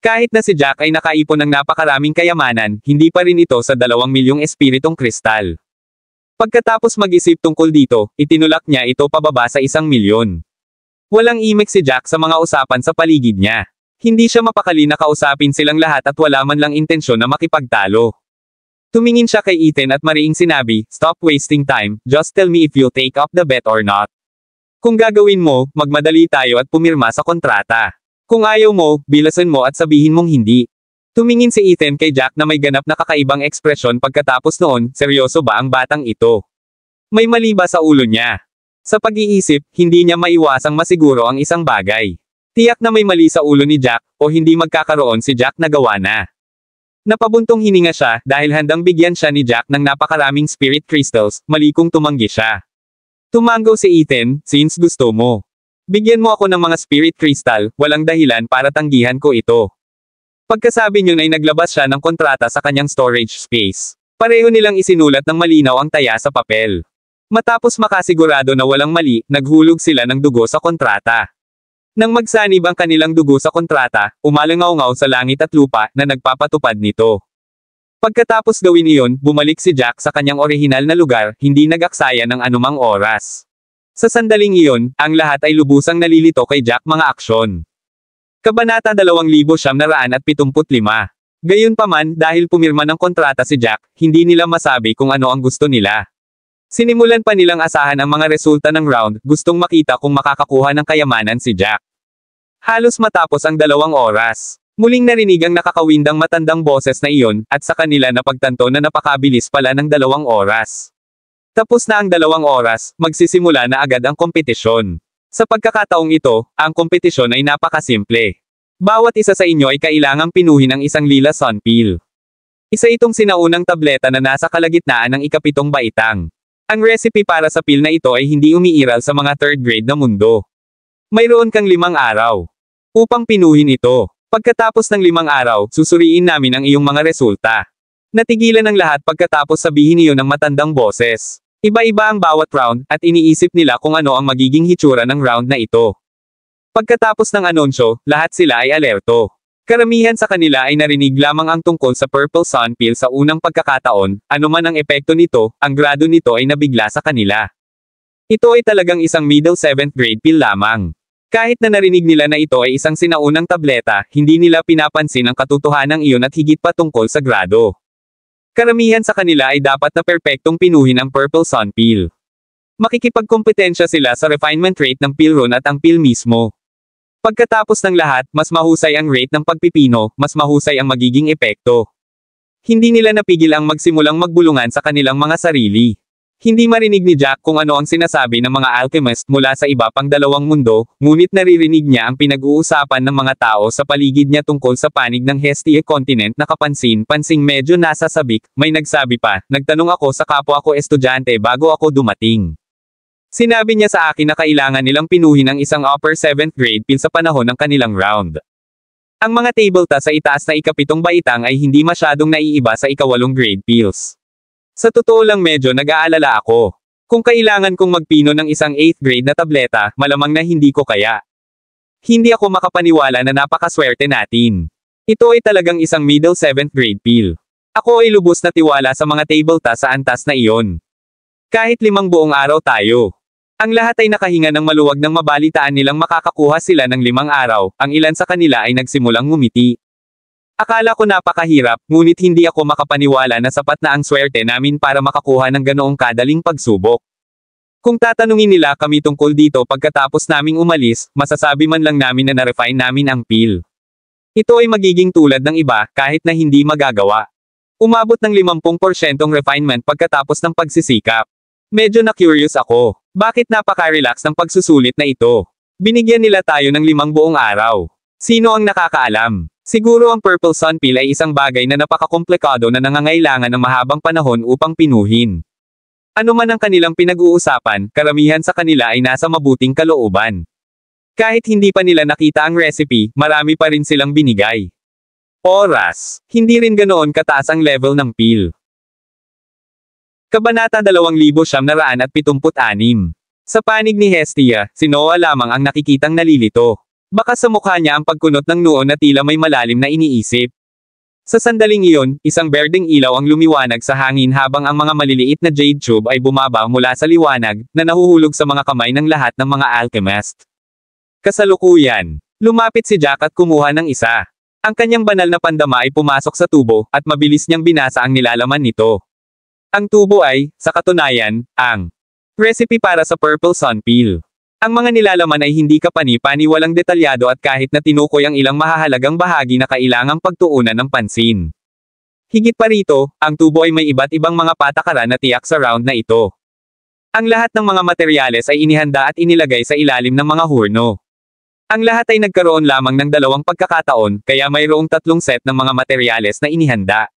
Kahit na si Jack ay nakaipon ng napakaraming kayamanan, hindi pa rin ito sa 2,000,000 espiritong kristal. Pagkatapos mag-isip tungkol dito, itinulak niya ito pababa sa 1,000,000. Walang imik si Jack sa mga usapan sa paligid niya. Hindi siya mapakali na kausapin silang lahat at wala man lang intensyon na makipagtalo. Tumingin siya kay Ethan at mariing sinabi, "Stop wasting time, just tell me if you'll take up the bet or not. Kung gagawin mo, magmadali tayo at pumirma sa kontrata. Kung ayaw mo, bilasan mo at sabihin mong hindi." Tumingin si Ethan kay Jack na may ganap na kakaibang ekspresyon pagkatapos noon, seryoso ba ang batang ito? May mali ba sa ulo niya? Sa pag-iisip, hindi niya maiwasang masiguro ang isang bagay. Tiyak na may mali sa ulo ni Jack, o hindi magkakaroon si Jack na gawa na. Napabuntong hininga siya, dahil handang bigyan siya ni Jack ng napakaraming spirit crystals, mali kung tumanggi siya. Tumanggo si Ethan, "Since gusto mo. Bigyan mo ako ng mga spirit crystal, walang dahilan para tanggihan ko ito." Pagkasabi niyon ay naglabas siya ng kontrata sa kanyang storage space. Pareho nilang isinulat ng malinaw ang taya sa papel. Matapos makasigurado na walang mali, naghulog sila ng dugo sa kontrata. Nang magsanib ang kanilang dugo sa kontrata, umalangaw-ngaw sa langit at lupa na nagpapatupad nito. Pagkatapos gawin iyon, bumalik si Jack sa kanyang orihinal na lugar, hindi nag-aksaya ng anumang oras. Sa sandaling iyon, ang lahat ay lubusang nalilito kay Jack mga aksyon. Kabanata 2,975. Gayunpaman, dahil pumirma ng kontrata si Jack, hindi nila masabi kung ano ang gusto nila. Sinimulan pa nilang asahan ang mga resulta ng round, gustong makita kung makakakuha ng kayamanan si Jack. Halos matapos ang 2 oras. Muling narinig ang nakakawindang matandang boses na iyon, at sa kanila napagtanto na napakabilis pala ng 2 oras. Tapos na ang 2 oras, magsisimula na agad ang kompetisyon. Sa pagkakataong ito, ang kompetisyon ay napakasimple. Bawat isa sa inyo ay kailangang pinuhin ang isang lila sunpil. Isa itong sinaunang tableta na nasa kalagitnaan ng ika-7 baitang. Ang recipe para sa pil na ito ay hindi umiiral sa mga 3rd grade na mundo. Mayroon kang 5 araw upang pinuhin ito. Pagkatapos ng 5 araw, susuriin namin ang iyong mga resulta. Natigilan ang lahat pagkatapos sabihin iyon ng matandang boses. Iba-iba ang bawat round, at iniisip nila kung ano ang magiging hitsura ng round na ito. Pagkatapos ng anunsyo, lahat sila ay alerto. Karamihan sa kanila ay narinig lamang ang tungkol sa Purple Sun Pill sa unang pagkakataon, anuman ang epekto nito, ang grado nito ay nabigla sa kanila. Ito ay talagang isang middle 7th grade pill lamang. Kahit na narinig nila na ito ay isang sinaunang tableta, hindi nila pinapansin ang katotohanan iyon at higit pa tungkol sa grado. Karamihan sa kanila ay dapat na perpektong pinuhin ang Purple Sun Pill. Makikipagkompetensya sila sa refinement rate ng pill run at ang pill mismo. Pagkatapos ng lahat, mas mahusay ang rate ng pagpipino, mas mahusay ang magiging epekto. Hindi nila napigil ang magsimulang magbulungan sa kanilang mga sarili. Hindi marinig ni Jack kung ano ang sinasabi ng mga alchemist mula sa iba pang 2 mundo, ngunit naririnig niya ang pinag-uusapan ng mga tao sa paligid niya tungkol sa panig ng Hestia continent na kapansin-pansing medyo nasa sabik. May nagsabi pa, "Nagtanong ako sa kapwa ko estudyante bago ako dumating. Sinabi niya sa akin na kailangan nilang pinuhin ang isang upper 7th grade pill sa panahon ng kanilang round." Ang mga tabletop sa itaas na ika-7 baitang ay hindi masyadong naiiba sa ika-8 grade pills. Sa totoo lang medyo nag-aalala ako. Kung kailangan kong magpino ng isang 8th grade na tableta, malamang na hindi ko kaya. Hindi ako makapaniwala na napakaswerte natin. Ito ay talagang isang middle 7th grade pill. Ako ay lubos na tiwala sa mga table tasks sa antas na iyon. Kahit 5 buong araw tayo. Ang lahat ay nakahinga ng maluwag ng mabalitaan nilang makakakuha sila ng 5 araw, ang ilan sa kanila ay nagsimulang ngumiti. Akala ko napakahirap, ngunit hindi ako makapaniwala na sapat na ang swerte namin para makakuha ng ganoong kadaling pagsubok. Kung tatanungin nila kami tungkol dito pagkatapos naming umalis, masasabi man lang namin na na-refine namin ang pill. Ito ay magiging tulad ng iba, kahit na hindi magagawa. Umabot ng 50% refinement pagkatapos ng pagsisikap. Medyo na-curious ako. Bakit napaka-relax ng pagsusulit na ito? Binigyan nila tayo ng 5 buong araw. Sino ang nakakaalam? Siguro ang Purple Sun Pill ay isang bagay na napakakomplikado na nangangailangan ng mahabang panahon upang pinuhin. Ano man ang kanilang pinag-uusapan, karamihan sa kanila ay nasa mabuting kalooban. Kahit hindi pa nila nakita ang recipe, marami pa rin silang binigay. Oras. Hindi rin ganoon kataas ang level ng pill. Kabanata 2976. Sa panig ni Hestia, si Noah lamang ang nakikitang nalilito. Baka sa mukha niya ang pagkunot ng noo na tila may malalim na iniisip. Sa sandaling iyon, isang berdeng ilaw ang lumiwanag sa hangin habang ang mga maliliit na jade tube ay bumaba mula sa liwanag, na nahuhulog sa mga kamay ng lahat ng mga alchemist. Kasalukuyan. Lumapit si Jack at kumuha ng isa. Ang kanyang banal na pandama ay pumasok sa tubo, at mabilis niyang binasa ang nilalaman nito. Ang tubo ay, sa katunayan, ang recipe para sa Purple Sun Pill. Ang mga nilalaman ay hindi kapani-pani, walang detalyado at kahit na tinukoy ang ilang mahahalagang bahagi na kailangang pagtuunan ng pansin. Higit pa rito, ang tubo ay may iba't ibang mga patakaran na tiyak sa round na ito. Ang lahat ng mga materyales ay inihanda at inilagay sa ilalim ng mga hurno. Ang lahat ay nagkaroon lamang ng 2 pagkakataon, kaya mayroong 3 set ng mga materyales na inihanda.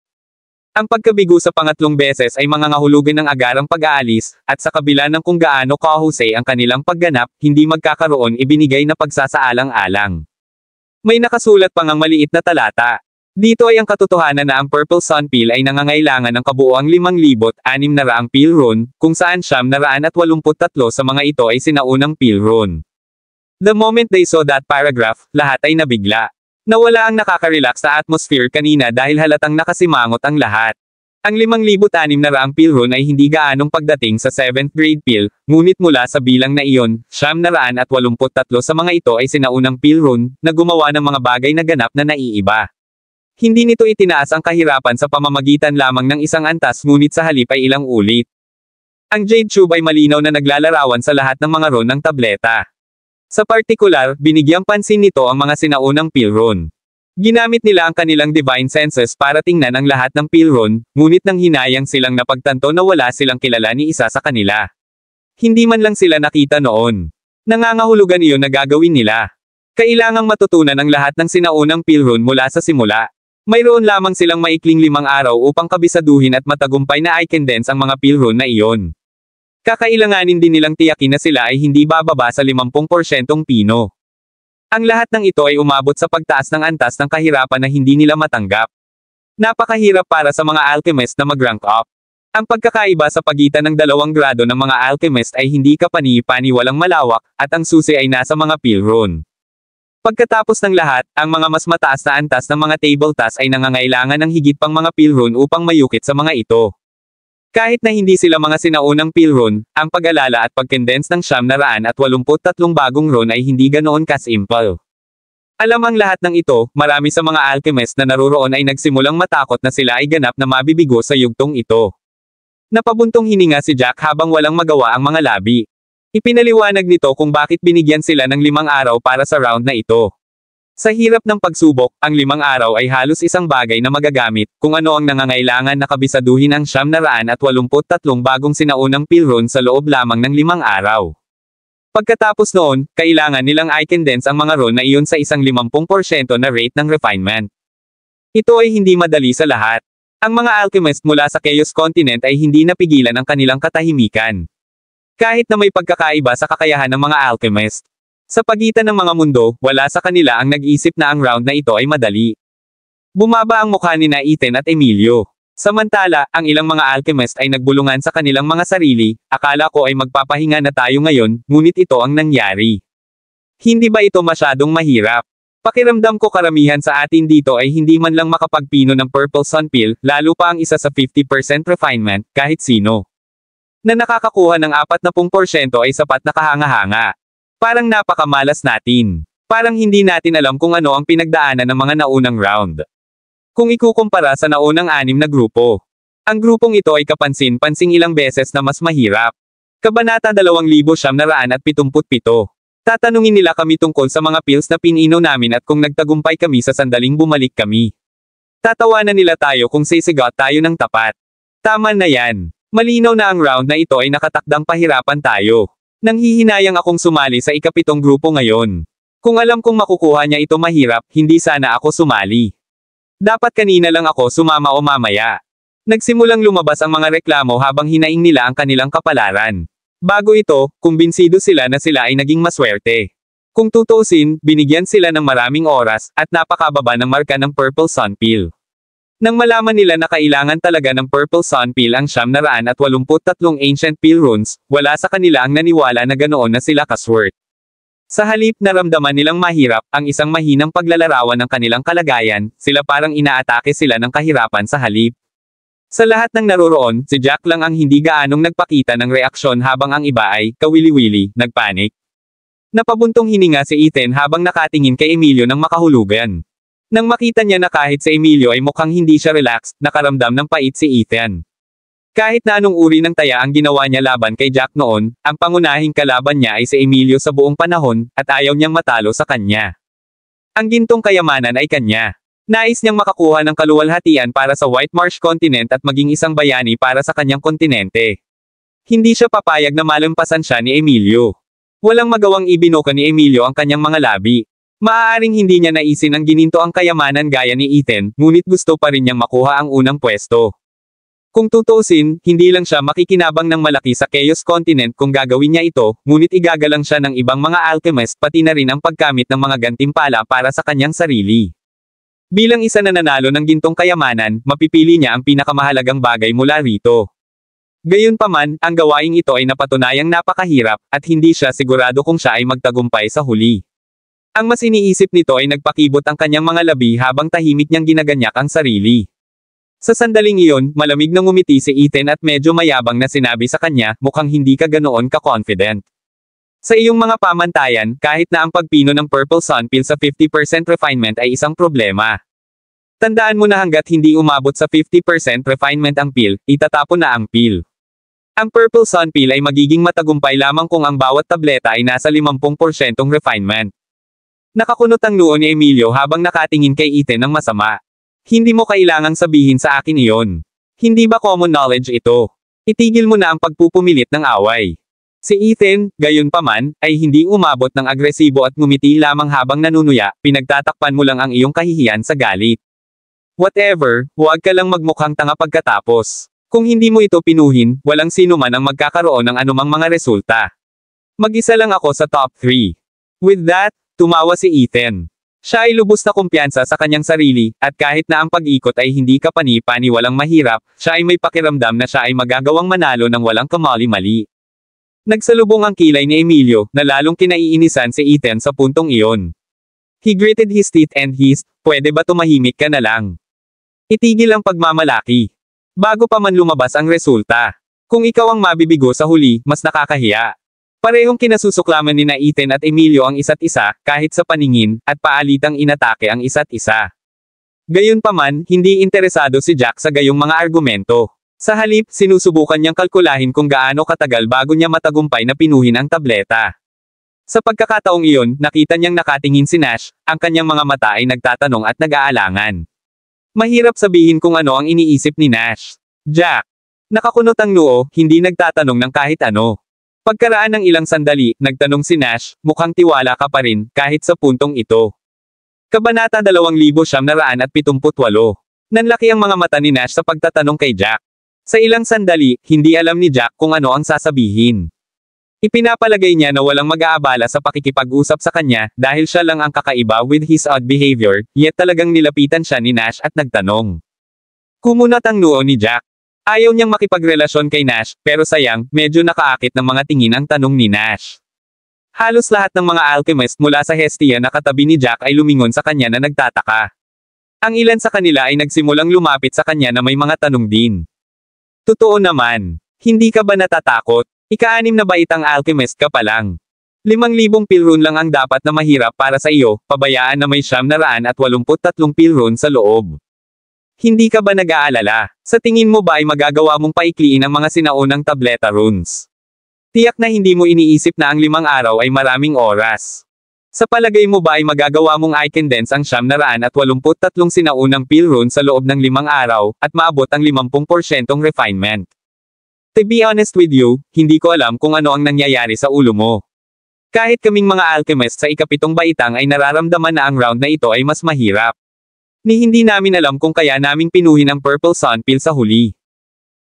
Ang pagkabigo sa pangatlong beses ay mangangahulugan ng agarang pag-aalis, at sa kabila ng kung gaano kahusay ang kanilang pagganap, hindi magkakaroon ibinigay na pagsasaalang-alang. May nakasulat pang ang maliit na talata. Dito ay ang katotohanan na ang Purple Sun Pill ay nangangailangan ng kabuoang 5,600 pill rune, kung saan 983 sa mga ito ay sinaunang pill rune. The moment they saw that paragraph, lahat ay nabigla. Nawala ang nakaka-relax na atmosphere kanina dahil halatang nakasimangot ang lahat. Ang 5,600 pill rune ay hindi gaanong pagdating sa 7th grade pill, ngunit mula sa bilang na iyon, 983 sa mga ito ay sinaunang pill rune, na gumawa ng mga bagay na ganap na naiiba. Hindi nito itinaas ang kahirapan sa pamamagitan lamang ng isang antas, ngunit sa halip ay ilang ulit. Ang Jade Tube ay malinaw na naglalarawan sa lahat ng mga rune ng tableta. Sa partikular, binigyang pansin nito ang mga sinaunang pill rune. Ginamit nila ang kanilang divine senses para tingnan ang lahat ng pill rune, ngunit nang hinayang silang napagtanto na wala silang kilala ni isa sa kanila. Hindi man lang sila nakita noon. Nangangahulugan iyon na gagawin nila. Kailangang matutunan ang lahat ng sinaunang pill rune mula sa simula. Mayroon lamang silang maikling 5 araw upang kabisaduhin at matagumpay na i-condense ang mga pill rune na iyon. Kakailanganin din nilang tiyakin na sila ay hindi bababa sa 50% pino. Ang lahat ng ito ay umabot sa pagtaas ng antas ng kahirapan na hindi nila matanggap. Napakahirap para sa mga alchemist na mag-rank up. Ang pagkakaiba sa pagitan ng 2 grado ng mga alchemist ay hindi kapani-pani, walang malawak, at ang susi ay nasa mga pill rune. Pagkatapos ng lahat, ang mga mas mataas na antas ng mga table tasks ay nangangailangan ng higit pang mga pill rune upang mayukit sa mga ito. Kahit na hindi sila mga sinaunang pill rune, ang pag-alala at pag-condense ng 983 bagong rune ay hindi ganoon ka-simple. Alam ang lahat ng ito, marami sa mga alchemist na naruroon ay nagsimulang matakot na sila ay ganap na mabibigo sa yugtong ito. Napabuntong hininga si Jack habang walang magawa ang mga labi. Ipinaliwanag nito kung bakit binigyan sila ng 5 araw para sa round na ito. Sa hirap ng pagsubok, ang 5 araw ay halos isang bagay na magagamit, kung ano ang nangangailangan na kabisaduhin ang 983 bagong sinaunang pill rune sa loob lamang ng 5 araw. Pagkatapos noon, kailangan nilang i-condense ang mga rune na iyon sa isang 50% na rate ng refinement. Ito ay hindi madali sa lahat. Ang mga alchemist mula sa Chaos Continent ay hindi napigilan ang kanilang katahimikan. Kahit na may pagkakaiba sa kakayahan ng mga alchemist. Sa pagitan ng mga mundo, wala sa kanila ang nag-isip na ang round na ito ay madali. Bumaba ang mukha ni Ethan at Emilio. Samantala, ang ilang mga alchemist ay nagbulungan sa kanilang mga sarili, akala ko ay magpapahinga na tayo ngayon, ngunit ito ang nangyari. Hindi ba ito masyadong mahirap? Pakiramdam ko karamihan sa atin dito ay hindi man lang makapagpino ng Purple Sun Pill, lalo pa ang isa sa 50% refinement, kahit sino. Na nakakakuha ng 40% ay sapat na kahanga-hanga. Parang napakamalas natin. Parang hindi natin alam kung ano ang pinagdaanan ng mga naunang round. Kung ikukumpara sa naunang 6 na grupo. Ang grupong ito ay kapansin-pansing ilang beses na mas mahirap. Kabanata 2977. Tatanungin nila kami tungkol sa mga pills na pinino namin at kung nagtagumpay kami sa sandaling bumalik kami. Tatawanan nila tayo kung sisigot tayo ng tapat. Tama na yan. Malinaw na ang round na ito ay nakatakdang pahirapan tayo. Nanghihinayang akong sumali sa ikapitong grupo ngayon. Kung alam kong makukuha niya ito mahirap, hindi sana ako sumali. Dapat kanina lang ako sumama o mamaya. Nagsimulang lumabas ang mga reklamo habang hinaing nila ang kanilang kapalaran. Bago ito, kumbinsido sila na sila ay naging maswerte. Kung tutuusin, binigyan sila ng maraming oras, at napakababa ng marka ng Purple Sun Pill. Nang malaman nila na kailangan talaga ng Purple Sun Pill ang 983 Ancient Pill Runes, wala sa kanila ang naniwala na ganoon na sila kaswerte. Sa halip naramdaman nilang mahirap, ang isang mahinang paglalarawan ng kanilang kalagayan, sila parang inaatake sila ng kahirapan sa halip. Sa lahat ng naroroon, si Jack lang ang hindi gaanong nagpakita ng reaksyon habang ang iba ay, kawili-wili, nagpanik. Napabuntong hininga si Ethan habang nakatingin kay Emilio ng makahulugan. Nang makita niya na kahit si Emilio ay mukhang hindi siya relaxed, nakaramdam ng pait si Ethan. Kahit na anong uri ng taya ang ginawa niya laban kay Jack noon, ang pangunahing kalaban niya ay si Emilio sa buong panahon, at ayaw niyang matalo sa kanya. Ang gintong kayamanan ay kanya. Nais niyang makakuha ng kaluwalhatian para sa White Marsh Continent at maging isang bayani para sa kanyang kontinente. Hindi siya papayag na malampasan siya ni Emilio. Walang magawang ibinuka ni Emilio ang kanyang mga labi. Maaaring hindi niya naisin ang gininto ang kayamanan gaya ni Ethan, ngunit gusto pa rin niyang makuha ang unang pwesto. Kung tutuusin, hindi lang siya makikinabang ng malaki sa Chaos Continent kung gagawin niya ito, ngunit igagalang siya ng ibang mga alchemist pati na rin ang pagkamit ng mga gantimpala para sa kanyang sarili. Bilang isa na nanalo ng gintong kayamanan, mapipili niya ang pinakamahalagang bagay mula rito. Gayunpaman, ang gawaing ito ay napatunayang napakahirap, at hindi siya sigurado kung siya ay magtagumpay sa huli. Ang mas iniisip nito ay nagpakibot ang kanyang mga labi habang tahimik niyang ginaganyak ang sarili. Sa sandaling iyon, malamig na ngumiti si Ethan at medyo mayabang na sinabi sa kanya, mukhang hindi ka ganoon ka-confident. Sa iyong mga pamantayan, kahit na ang pagpino ng Purple Sun Pill sa 50% refinement ay isang problema. Tandaan mo na hanggat hindi umabot sa 50% refinement ang pill, itatapon na ang pill. Ang Purple Sun Pill ay magiging matagumpay lamang kung ang bawat tableta ay nasa 50% refinement. Nakakunot ang noo ni Emilio habang nakatingin kay Ethan ng masama. Hindi mo kailangang sabihin sa akin iyon. Hindi ba common knowledge ito? Itigil mo na ang pagpupumilit ng away. Si Ethan, gayunpaman, ay hindi umabot ng agresibo at ngumiti lamang habang nanunuya, pinagtatakpan mo lang ang iyong kahihiyan sa galit. Whatever, huwag ka lang magmukhang tanga pagkatapos. Kung hindi mo ito pinuhin, walang sino man ang magkakaroon ng anumang mga resulta. Mag-isa lang ako sa top 3. With that, tumawa si Ethan. Siya ay lubos na kumpiyansa sa kanyang sarili, at kahit na ang pag-ikot ay hindi kapani-pani walang mahirap, siya ay may pakiramdam na siya ay magagawang manalo ng walang kamali-mali. Nagsalubong ang kilay ni Emilio, na lalong kinaiinisan si Ethan sa puntong iyon. He gritted his teeth and hissed, pwede ba tumahimik ka na lang? Itigil ang pagmamalaki. Bago pa man lumabas ang resulta. Kung ikaw ang mabibigo sa huli, mas nakakahiya. Parehong kinasusuklaman ni na Ethan at Emilio ang isa't isa, kahit sa paningin, at paalitang inatake ang isa't isa. Gayunpaman, hindi interesado si Jack sa gayong mga argumento. Sa halip, sinusubukan niyang kalkulahin kung gaano katagal bago niya matagumpay na pinuhin ang tableta. Sa pagkakataong iyon, nakita niyang nakatingin si Nash, ang kanyang mga mata ay nagtatanong at nag-aalangan. Mahirap sabihin kung ano ang iniisip ni Nash. Jack. Nakakunot ang noo, hindi nagtatanong ng kahit ano. Pagkaraan ng ilang sandali, nagtanong si Nash, mukhang tiwala ka pa rin, kahit sa puntong ito. Kabanata 2978. Nanlaki ang mga mata ni Nash sa pagtatanong kay Jack. Sa ilang sandali, hindi alam ni Jack kung ano ang sasabihin. Ipinapalagay niya na walang mag-aabala sa pakikipag-usap sa kanya, dahil siya lang ang kakaiba with his odd behavior, yet talagang nilapitan siya ni Nash at nagtanong. Kumunat ang noo ni Jack. Ayaw niyang makipagrelasyon kay Nash, pero sayang, medyo nakaakit ng mga tingin ang tanong ni Nash. Halos lahat ng mga alchemist mula sa Hestia na katabi ni Jack ay lumingon sa kanya na nagtataka. Ang ilan sa kanila ay nagsimulang lumapit sa kanya na may mga tanong din. Totoo naman. Hindi ka ba natatakot? Ika-6 na baitang alchemist ka pa lang. 5,000 pilrun lang ang dapat na mahirap para sa iyo, pabayaan na may 983 pilrun sa loob. Hindi ka ba nag-aalala? Sa tingin mo ba ay magagawa mong paikliin ang mga sinaunang tableta runes? Tiyak na hindi mo iniisip na ang 5 araw ay maraming oras. Sa palagay mo ba ay magagawa mong i-condense ang 983 sinaunang pilrun sa loob ng 5 araw, at maabot ang 50% refinement? To be honest with you, hindi ko alam kung ano ang nangyayari sa ulo mo. Kahit kaming mga alchemist sa ika-7 baitang ay nararamdaman na ang round na ito ay mas mahirap. Ni hindi namin alam kung kaya naming pinuhin ang Purple Sun Pill sa huli.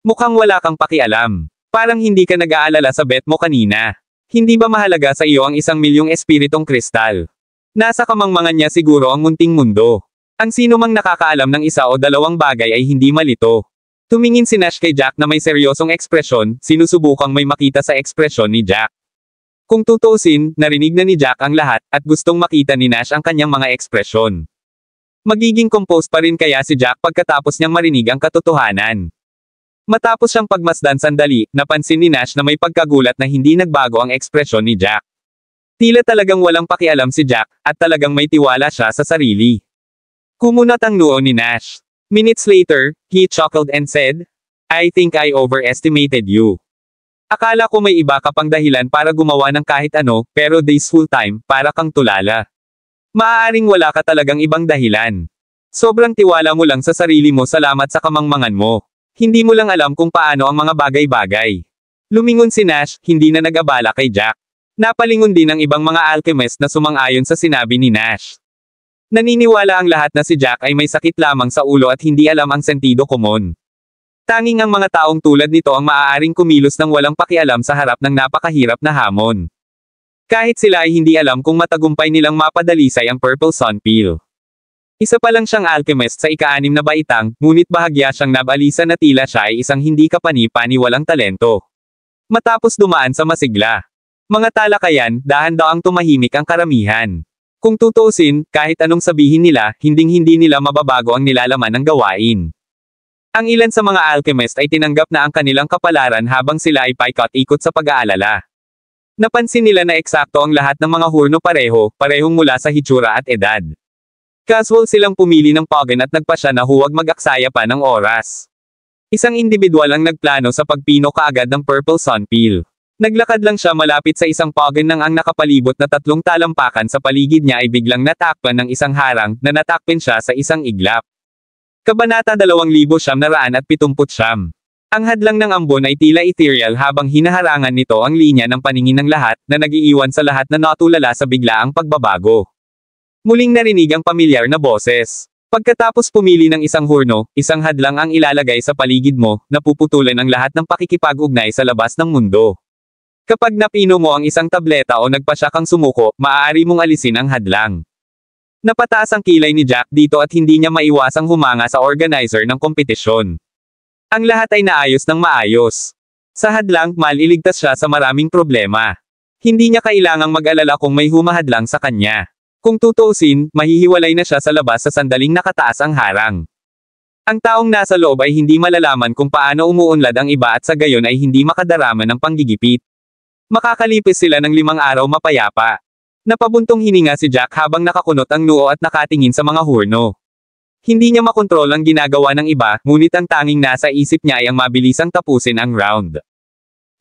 Mukhang wala kang pakialam. Parang hindi ka nag-aalala sa bet mo kanina. Hindi ba mahalaga sa iyo ang 1,000,000 espiritong kristal? Nasa kamangmangan niya siguro ang munting mundo. Ang sino mang nakakaalam ng isa o dalawang bagay ay hindi malito. Tumingin si Nash kay Jack na may seryosong ekspresyon, sinusubukang may makita sa ekspresyon ni Jack. Kung tutuusin, narinig na ni Jack ang lahat, at gustong makita ni Nash ang kanyang mga ekspresyon. Magiging composed pa rin kaya si Jack pagkatapos niyang marinig ang katotohanan. Matapos siyang pagmasdan sandali, napansin ni Nash na may pagkagulat na hindi nagbago ang ekspresyon ni Jack. Tila talagang walang pakialam si Jack, at talagang may tiwala siya sa sarili. Kumunat ang noo ni Nash. Minutes later, he chuckled and said, "I think I overestimated you. Akala ko may iba ka pang dahilan para gumawa ng kahit ano, pero this whole time, para kang tulala. Maaaring wala ka talagang ibang dahilan. Sobrang tiwala mo lang sa sarili mo salamat sa kamangmangan mo. Hindi mo lang alam kung paano ang mga bagay-bagay." Lumingon si Nash, hindi na nag-abala kay Jack. Napalingon din ang ibang mga alchemist na sumang-ayon sa sinabi ni Nash. Naniniwala ang lahat na si Jack ay may sakit lamang sa ulo at hindi alam ang sentido komon. Tanging ang mga taong tulad nito ang maaaring kumilos ng walang pakialam sa harap ng napakahirap na hamon. Kahit sila ay hindi alam kung matagumpay nilang mapadalisay ang Purple Sun Pill. Isa pa lang siyang alchemist sa ika-6 na baitang, ngunit bahagya siyang nabalisa na tila siya ay isang hindi kapani-pani walang talento. Matapos dumaan sa masigla. Mga talakayan, dahan-daang tumahimik ang karamihan. Kung tutuusin, kahit anong sabihin nila, hinding-hindi nila mababago ang nilalaman ng gawain. Ang ilan sa mga alchemist ay tinanggap na ang kanilang kapalaran habang sila ay paikot-ikot sa pag-aalala. Napansin nila na eksakto ang lahat ng mga hurno parehong mula sa hitsura at edad. Casual silang pumili ng pogen at nagpasya na huwag mag-aksaya pa ng oras. Isang individual ang nagplano sa pagpino kaagad ng Purple Sun Pill. Naglakad lang siya malapit sa isang pogen nang ang nakapalibot na 3 talampakan sa paligid niya ay biglang natakpan ng isang harang na natakpin siya sa isang iglap. Kabanata 2979. Ang hadlang ng ambon ay tila ethereal habang hinaharangan nito ang linya ng paningin ng lahat, na nag-iiwan sa lahat na natulala sa biglaang pagbabago. Muling narinig ang pamilyar na boses. Pagkatapos pumili ng isang hurno, isang hadlang ang ilalagay sa paligid mo, napuputulan ang lahat ng pakikipag-ugnay sa labas ng mundo. Kapag napino mo ang isang tableta o nagpasya kang sumuko, maaari mong alisin ang hadlang. Napataas ang kilay ni Jack dito at hindi niya maiwasang humanga sa organizer ng kompetisyon. Ang lahat ay naayos ng maayos. Sa hadlang, maliligtas siya sa maraming problema. Hindi niya kailangang mag-alala kung may humahadlang sa kanya. Kung tutuusin, mahihiwalay na siya sa labas sa sandaling nakataas ang harang. Ang taong nasa loob ay hindi malalaman kung paano umuunlad ang iba at sa gayon ay hindi makadarama ng panggigipit. Makakalipis sila ng 5 araw mapayapa. Napabuntong hininga si Jack habang nakakunot ang noo at nakatingin sa mga hurno. Hindi niya makontrol ang ginagawa ng iba, ngunit ang tanging nasa isip niya ay ang mabilisang tapusin ang round.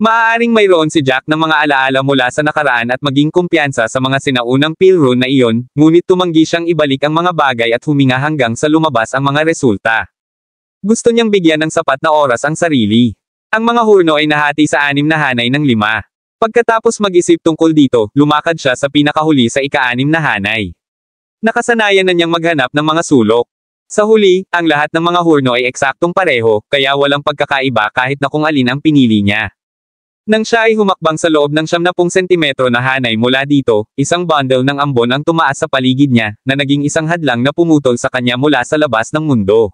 Maaaring mayroon si Jack ng mga alaala mula sa nakaraan at maging kumpiyansa sa mga sinaunang pill rune na iyon, ngunit tumanggi siyang ibalik ang mga bagay at huminga hanggang sa lumabas ang mga resulta. Gusto niyang bigyan ng sapat na oras ang sarili. Ang mga hurno ay nahati sa 6 na hanay ng 5. Pagkatapos mag-isip tungkol dito, lumakad siya sa pinakahuli sa ika-6 na hanay. Nakasanayan na niyang maghanap ng mga sulok. Sa huli, ang lahat ng mga hurno ay eksaktong pareho, kaya walang pagkakaiba kahit na kung alin ang pinili niya. Nang siya ay humakbang sa loob ng 70 sentimetro na hanay mula dito, isang bundle ng ambon ang tumaas sa paligid niya, na naging isang hadlang na pumutol sa kanya mula sa labas ng mundo.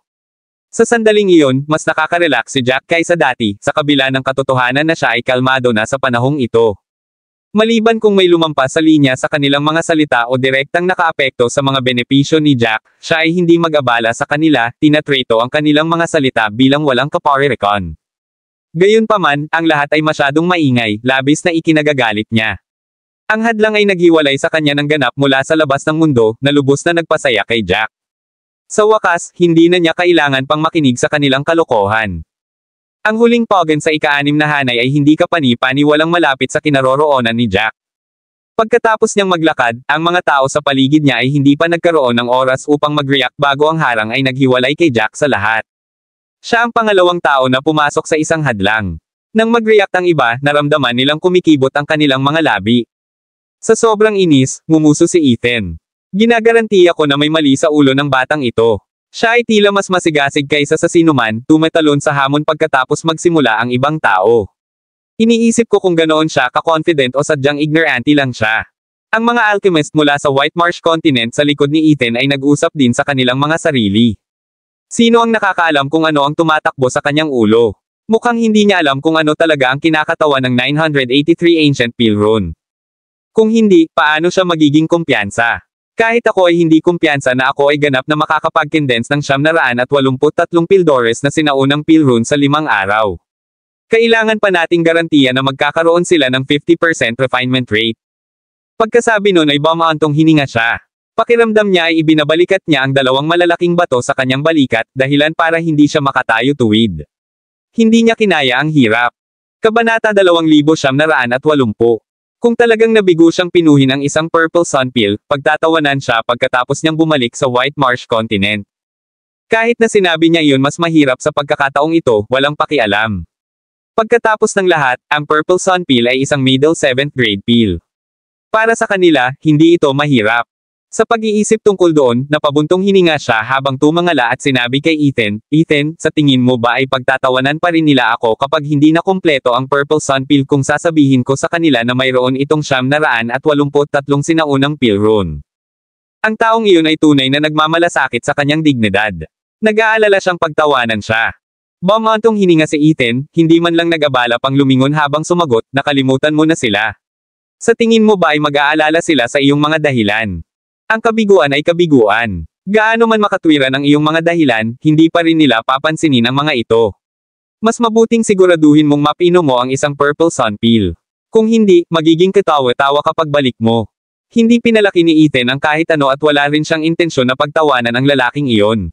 Sa sandaling iyon, mas nakaka-relax si Jack kaysa dati, sa kabila ng katotohanan na siya ay kalmado na sa panahong ito. Maliban kung may lumampas sa linya sa kanilang mga salita o direktang nakaapekto sa mga benepisyo ni Jack, siya ay hindi mag-abala sa kanila, tinatrato ang kanilang mga salita bilang walang kaparirikon. Gayunpaman, ang lahat ay masyadong maingay, labis na ikinagagalit niya. Ang hadlang ay naghiwalay sa kanya ng ganap mula sa labas ng mundo, na lubos na nagpasaya kay Jack. Sa wakas, hindi na niya kailangan pang makinig sa kanilang kalokohan. Ang huling pogen sa ika-6 na hanay ay hindi kapani-paniwalang malapit sa kinaroroonan ni Jack. Pagkatapos niyang maglakad, ang mga tao sa paligid niya ay hindi pa nagkaroon ng oras upang mag-react bago ang harang ay naghiwalay kay Jack sa lahat. Siya ang pangalawang tao na pumasok sa isang hadlang. Nang mag-react ang iba, naramdaman nilang kumikibot ang kanilang mga labi. Sa sobrang inis, ngumuso si Ethan. Ginagarantiya ko na may mali sa ulo ng batang ito. Siya ay tila mas masigasig kaysa sa sinuman, tumatalon sa hamon pagkatapos magsimula ang ibang tao. Iniisip ko kung ganoon siya ka-confident o sadyang ignorante lang siya. Ang mga alchemist mula sa White Marsh Continent sa likod ni Ethan ay nag-usap din sa kanilang mga sarili. Sino ang nakakaalam kung ano ang tumatakbo sa kanyang ulo? Mukhang hindi niya alam kung ano talaga ang kinakatawan ng 983 Ancient Peel Rune. Kung hindi, paano siya magiging kumpiyansa? Kahit ako ay hindi kumpiyansa na ako ay ganap na makakapag-condense ng 983 pildores na sinaunang peel rune sa 5 araw. Kailangan pa nating garantiya na magkakaroon sila ng 50% refinement rate. Pagkasabi nun ay bumaantong hininga siya. Pakiramdam niya ay ibinabalikat niya ang 2 malalaking bato sa kanyang balikat, dahilan para hindi siya makatayo tuwid. Hindi niya kinaya ang hirap. Kabanata 2980. Kung talagang nabigo siyang pinuhin ang isang purple sunpeel, pagtatawanan siya pagkatapos niyang bumalik sa White Marsh Continent. Kahit na sinabi niya iyon mas mahirap sa pagkakataong ito, walang pakialam. Pagkatapos ng lahat, ang purple sunpeel ay isang middle 7th grade peel. Para sa kanila, hindi ito mahirap. Sa pag-iisip tungkol doon, napabuntong hininga siya habang tumangala at sinabi kay Ethan, Ethan, sa tingin mo ba ay pagtatawanan pa rin nila ako kapag hindi na kumpleto ang Purple Sunpeel kung sasabihin ko sa kanila na mayroon itong 983 sinaunang peel rune? Ang taong iyon ay tunay na nagmamalasakit sa kanyang dignidad. Nag-aalala siyang pagtawanan siya. Bumantong hininga si Ethan, hindi man lang nag-abala pang lumingon habang sumagot, nakalimutan mo na sila. Sa tingin mo ba ay mag-aalala sila sa iyong mga dahilan? Ang kabiguan ay kabiguan. Gaano man makatwiran ang iyong mga dahilan, hindi pa rin nila papansinin ang mga ito. Mas mabuting siguraduhin mong mapino mo ang isang purple sunpeel. Kung hindi, magiging katawa-tawa kapag balik mo. Hindi pinalaki ni Ethan ang kahit ano at wala rin siyang intensyon na pagtawanan ang lalaking iyon.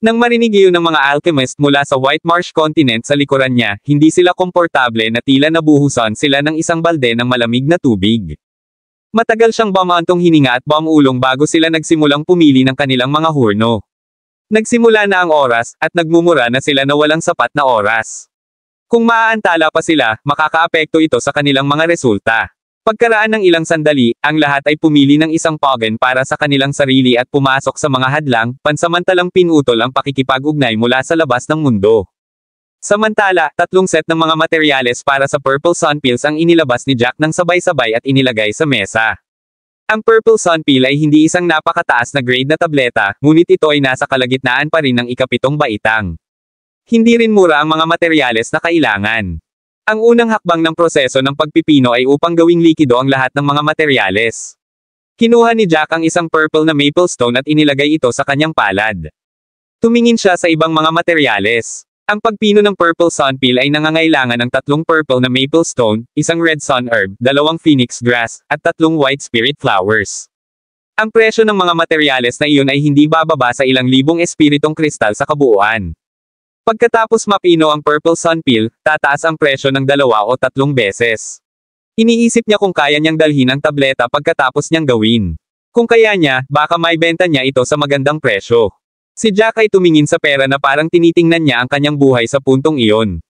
Nang marinig iyon ng mga alchemist mula sa White Marsh Continent sa likuran niya, hindi sila komportable na tila nabuhusan sila ng isang balde ng malamig na tubig. Matagal siyang bumantong hininga at bumulong bago sila nagsimulang pumili ng kanilang mga hurno. Nagsimula na ang oras, at nagmumura na sila na walang sapat na oras. Kung maaantala pa sila, makakaapekto ito sa kanilang mga resulta. Pagkaraan ng ilang sandali, ang lahat ay pumili ng isang pogen para sa kanilang sarili at pumasok sa mga hadlang, pansamantalang pinutol ang pakikipag-ugnay mula sa labas ng mundo. Samantala, 3 set ng mga materyales para sa Purple Sunpeels ang inilabas ni Jack ng sabay-sabay at inilagay sa mesa. Ang Purple Sunpeel ay hindi isang napakataas na grade na tableta, ngunit ito ay nasa kalagitnaan pa rin ng ika-7 baitang. Hindi rin mura ang mga materyales na kailangan. Ang unang hakbang ng proseso ng pagpipino ay upang gawing likido ang lahat ng mga materyales. Kinuha ni Jack ang isang purple na maple stone at inilagay ito sa kanyang palad. Tumingin siya sa ibang mga materyales. Ang pagpino ng Purple Sunpeel ay nangangailangan ng 3 purple na maple stone, 1 red sun herb, 2 phoenix grass, at 3 white spirit flowers. Ang presyo ng mga materyales na iyon ay hindi bababa sa ilang libong espiritong kristal sa kabuuan. Pagkatapos mapino ang Purple Sunpeel, tataas ang presyo ng 2 o 3 beses. Iniisip niya kung kaya niyang dalhin ang tableta pagkatapos niyang gawin. Kung kaya niya, baka maibenta niya ito sa magandang presyo. Si Jack ay tumingin sa pera na parang tinitingnan niya ang kanyang buhay sa puntong iyon.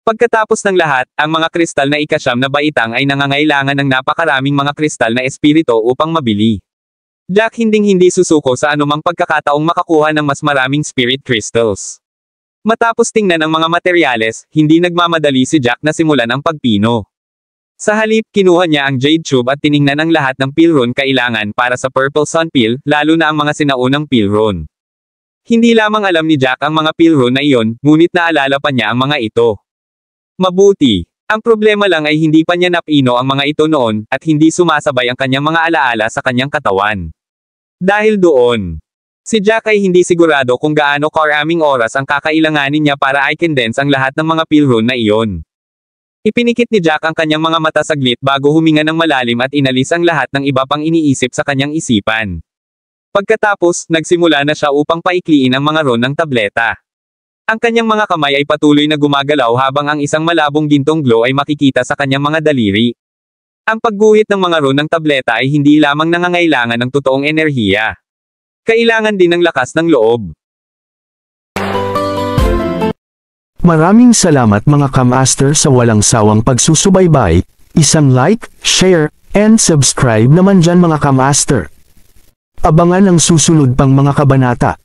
Pagkatapos ng lahat, ang mga kristal na ika-9 na baitang ay nangangailangan ng napakaraming mga kristal na espirito upang mabili. Jack hinding-hindi susuko sa anumang pagkakataong makakuha ng mas maraming spirit crystals. Matapos tingnan ang mga materyales, hindi nagmamadali si Jack na simulan ang pagpino. Sa halip, kinuha niya ang jade tube at tiningnan ang lahat ng peel rune kailangan para sa Purple Sunpeel, lalo na ang mga sinaunang peel rune. Hindi lamang alam ni Jack ang mga peel rune na iyon, ngunit naalala pa niya ang mga ito. Mabuti. Ang problema lang ay hindi pa niya napino ang mga ito noon, at hindi sumasabay ang kanyang mga alaala sa kanyang katawan. Dahil doon, si Jack ay hindi sigurado kung gaano karaming oras ang kakailanganin niya para i-condense ang lahat ng mga pilron na iyon. Ipinikit ni Jack ang kanyang mga mata saglit bago huminga ng malalim at inalis ang lahat ng iba pang iniisip sa kanyang isipan. Pagkatapos, nagsimula na siya upang paikliin ang mga ron ng tableta. Ang kanyang mga kamay ay patuloy na gumagalaw habang ang isang malabong gintong glow ay makikita sa kanyang mga daliri. Ang pagguhit ng mga ron ng tableta ay hindi lamang nangangailangan ng totoong enerhiya. Kailangan din ng lakas ng loob. Maraming salamat mga ka-master sa walang sawang pagsusubaybay, isang like, share, and subscribe naman dyan mga ka-master. Abangan ang susunod pang mga kabanata.